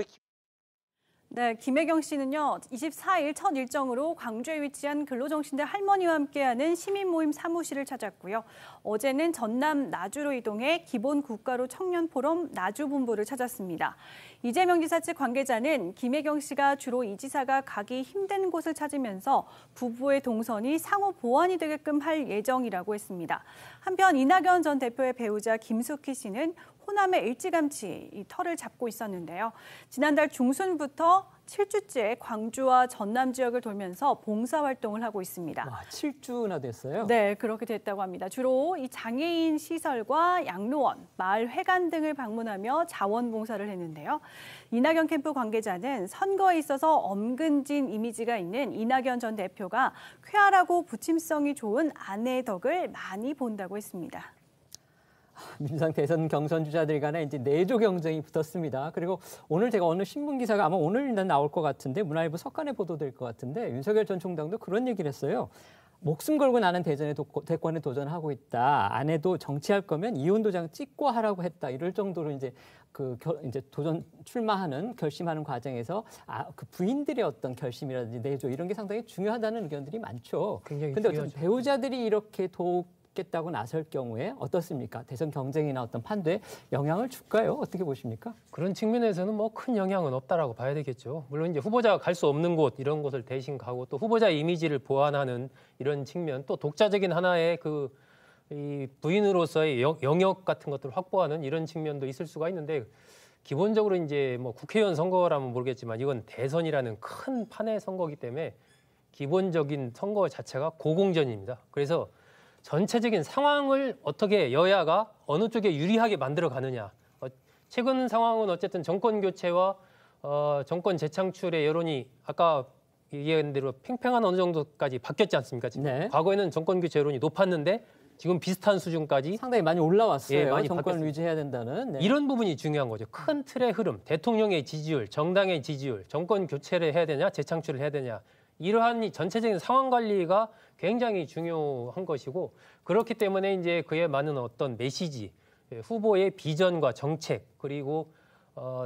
네, 김혜경 씨는요, 24일 첫 일정으로 광주에 위치한 근로정신대 할머니와 함께하는 시민모임 사무실을 찾았고요. 어제는 전남 나주로 이동해 기본국가로 청년포럼 나주본부를 찾았습니다. 이재명 지사 측 관계자는 김혜경 씨가 주로 이 지사가 가기 힘든 곳을 찾으면서 부부의 동선이 상호 보완이 되게끔 할 예정이라고 했습니다. 한편 이낙연 전 대표의 배우자 김숙희 씨는 호남에 일찌감치 이 터를 잡고 있었는데요. 지난달 중순부터 7주째 광주와 전남 지역을 돌면서 봉사활동을 하고 있습니다. 와, 7주나 됐어요? 네, 그렇게 됐다고 합니다. 주로 이 장애인 시설과 양로원, 마을 회관 등을 방문하며 자원봉사를 했는데요. 이낙연 캠프 관계자는 선거에 있어서 엄근진 이미지가 있는 이낙연 전 대표가 쾌활하고 부침성이 좋은 아내의 덕을 많이 본다고 했습니다. 민주당 대선 경선 주자들 간에 이제 내조 경쟁이 붙었습니다. 그리고 오늘 제가 어느 신문 기사가 아마 오늘 나올 것 같은데 문화일보 석간에 보도될 것 같은데 윤석열 전 총장도 그런 얘기를 했어요. 목숨 걸고 나는 대권에 도전하고 있다. 아내도 정치할 거면 이혼 도장 찍고 하라고 했다. 이럴 정도로 이제 이제 도전 출마하는 결심하는 과정에서 그 부인들의 어떤 결심이라든지 내조 이런 게 상당히 중요하다는 의견들이 많죠. 그런데 어쨌든 배우자들이 이렇게 겠다고 나설 경우에 어떻습니까? 대선 경쟁이나 어떤 판도에 영향을 줄까요? 어떻게 보십니까? 그런 측면에서는 뭐 큰 영향은 없다라고 봐야 되겠죠. 물론 이제 후보자가 갈 수 없는 곳 이런 곳을 대신 가고 또 후보자 이미지를 보완하는 이런 측면 또 독자적인 하나의 이 부인으로서의 영역 같은 것들을 확보하는 이런 측면도 있을 수가 있는데 기본적으로 이제 뭐 국회의원 선거라면 모르겠지만 이건 대선이라는 큰 판의 선거이기 때문에 기본적인 선거 자체가 고공전입니다. 그래서 전체적인 상황을 어떻게 여야가 어느 쪽에 유리하게 만들어 가느냐. 최근 상황은 어쨌든 정권 교체와 정권 재창출의 여론이 아까 얘기한 대로 팽팽한 어느 정도까지 바뀌었지 않습니까? 지금. 네. 과거에는 정권 교체 여론이 높았는데 지금 비슷한 수준까지 상당히 많이 올라왔어요. 예, 많이 정권을 유지해야 된다는. 네. 이런 부분이 중요한 거죠. 큰 틀의 흐름, 대통령의 지지율, 정당의 지지율, 정권 교체를 해야 되냐, 재창출을 해야 되냐. 이러한 전체적인 상황 관리가 굉장히 중요한 것이고 그렇기 때문에 이제 그에 맞는 어떤 메시지, 후보의 비전과 정책 그리고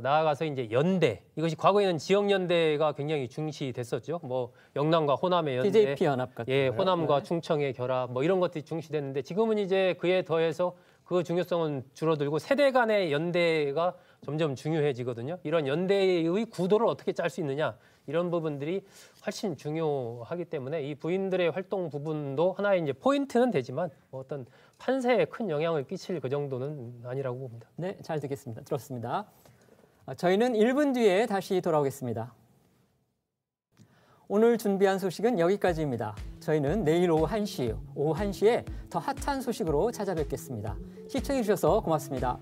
나아가서 이제 연대 이것이 과거에는 지역 연대가 굉장히 중시됐었죠. 뭐 영남과 호남의 연대, TJP 연합 같은 예, 호남과 충청의 결합 뭐 이런 것들이 중시됐는데 지금은 이제 그에 더해서 그 중요성은 줄어들고 세대 간의 연대가 점점 중요해지거든요. 이런 연대의 구도를 어떻게 짤 수 있느냐. 이런 부분들이 훨씬 중요하기 때문에 이 부인들의 활동 부분도 하나의 이제 포인트는 되지만 뭐 어떤 판세에 큰 영향을 끼칠 그 정도는 아니라고 봅니다. 네, 잘 듣겠습니다. 들었습니다. 저희는 1분 뒤에 다시 돌아오겠습니다. 오늘 준비한 소식은 여기까지입니다. 저희는 내일 오후 1시에 더 핫한 소식으로 찾아뵙겠습니다. 시청해 주셔서 고맙습니다.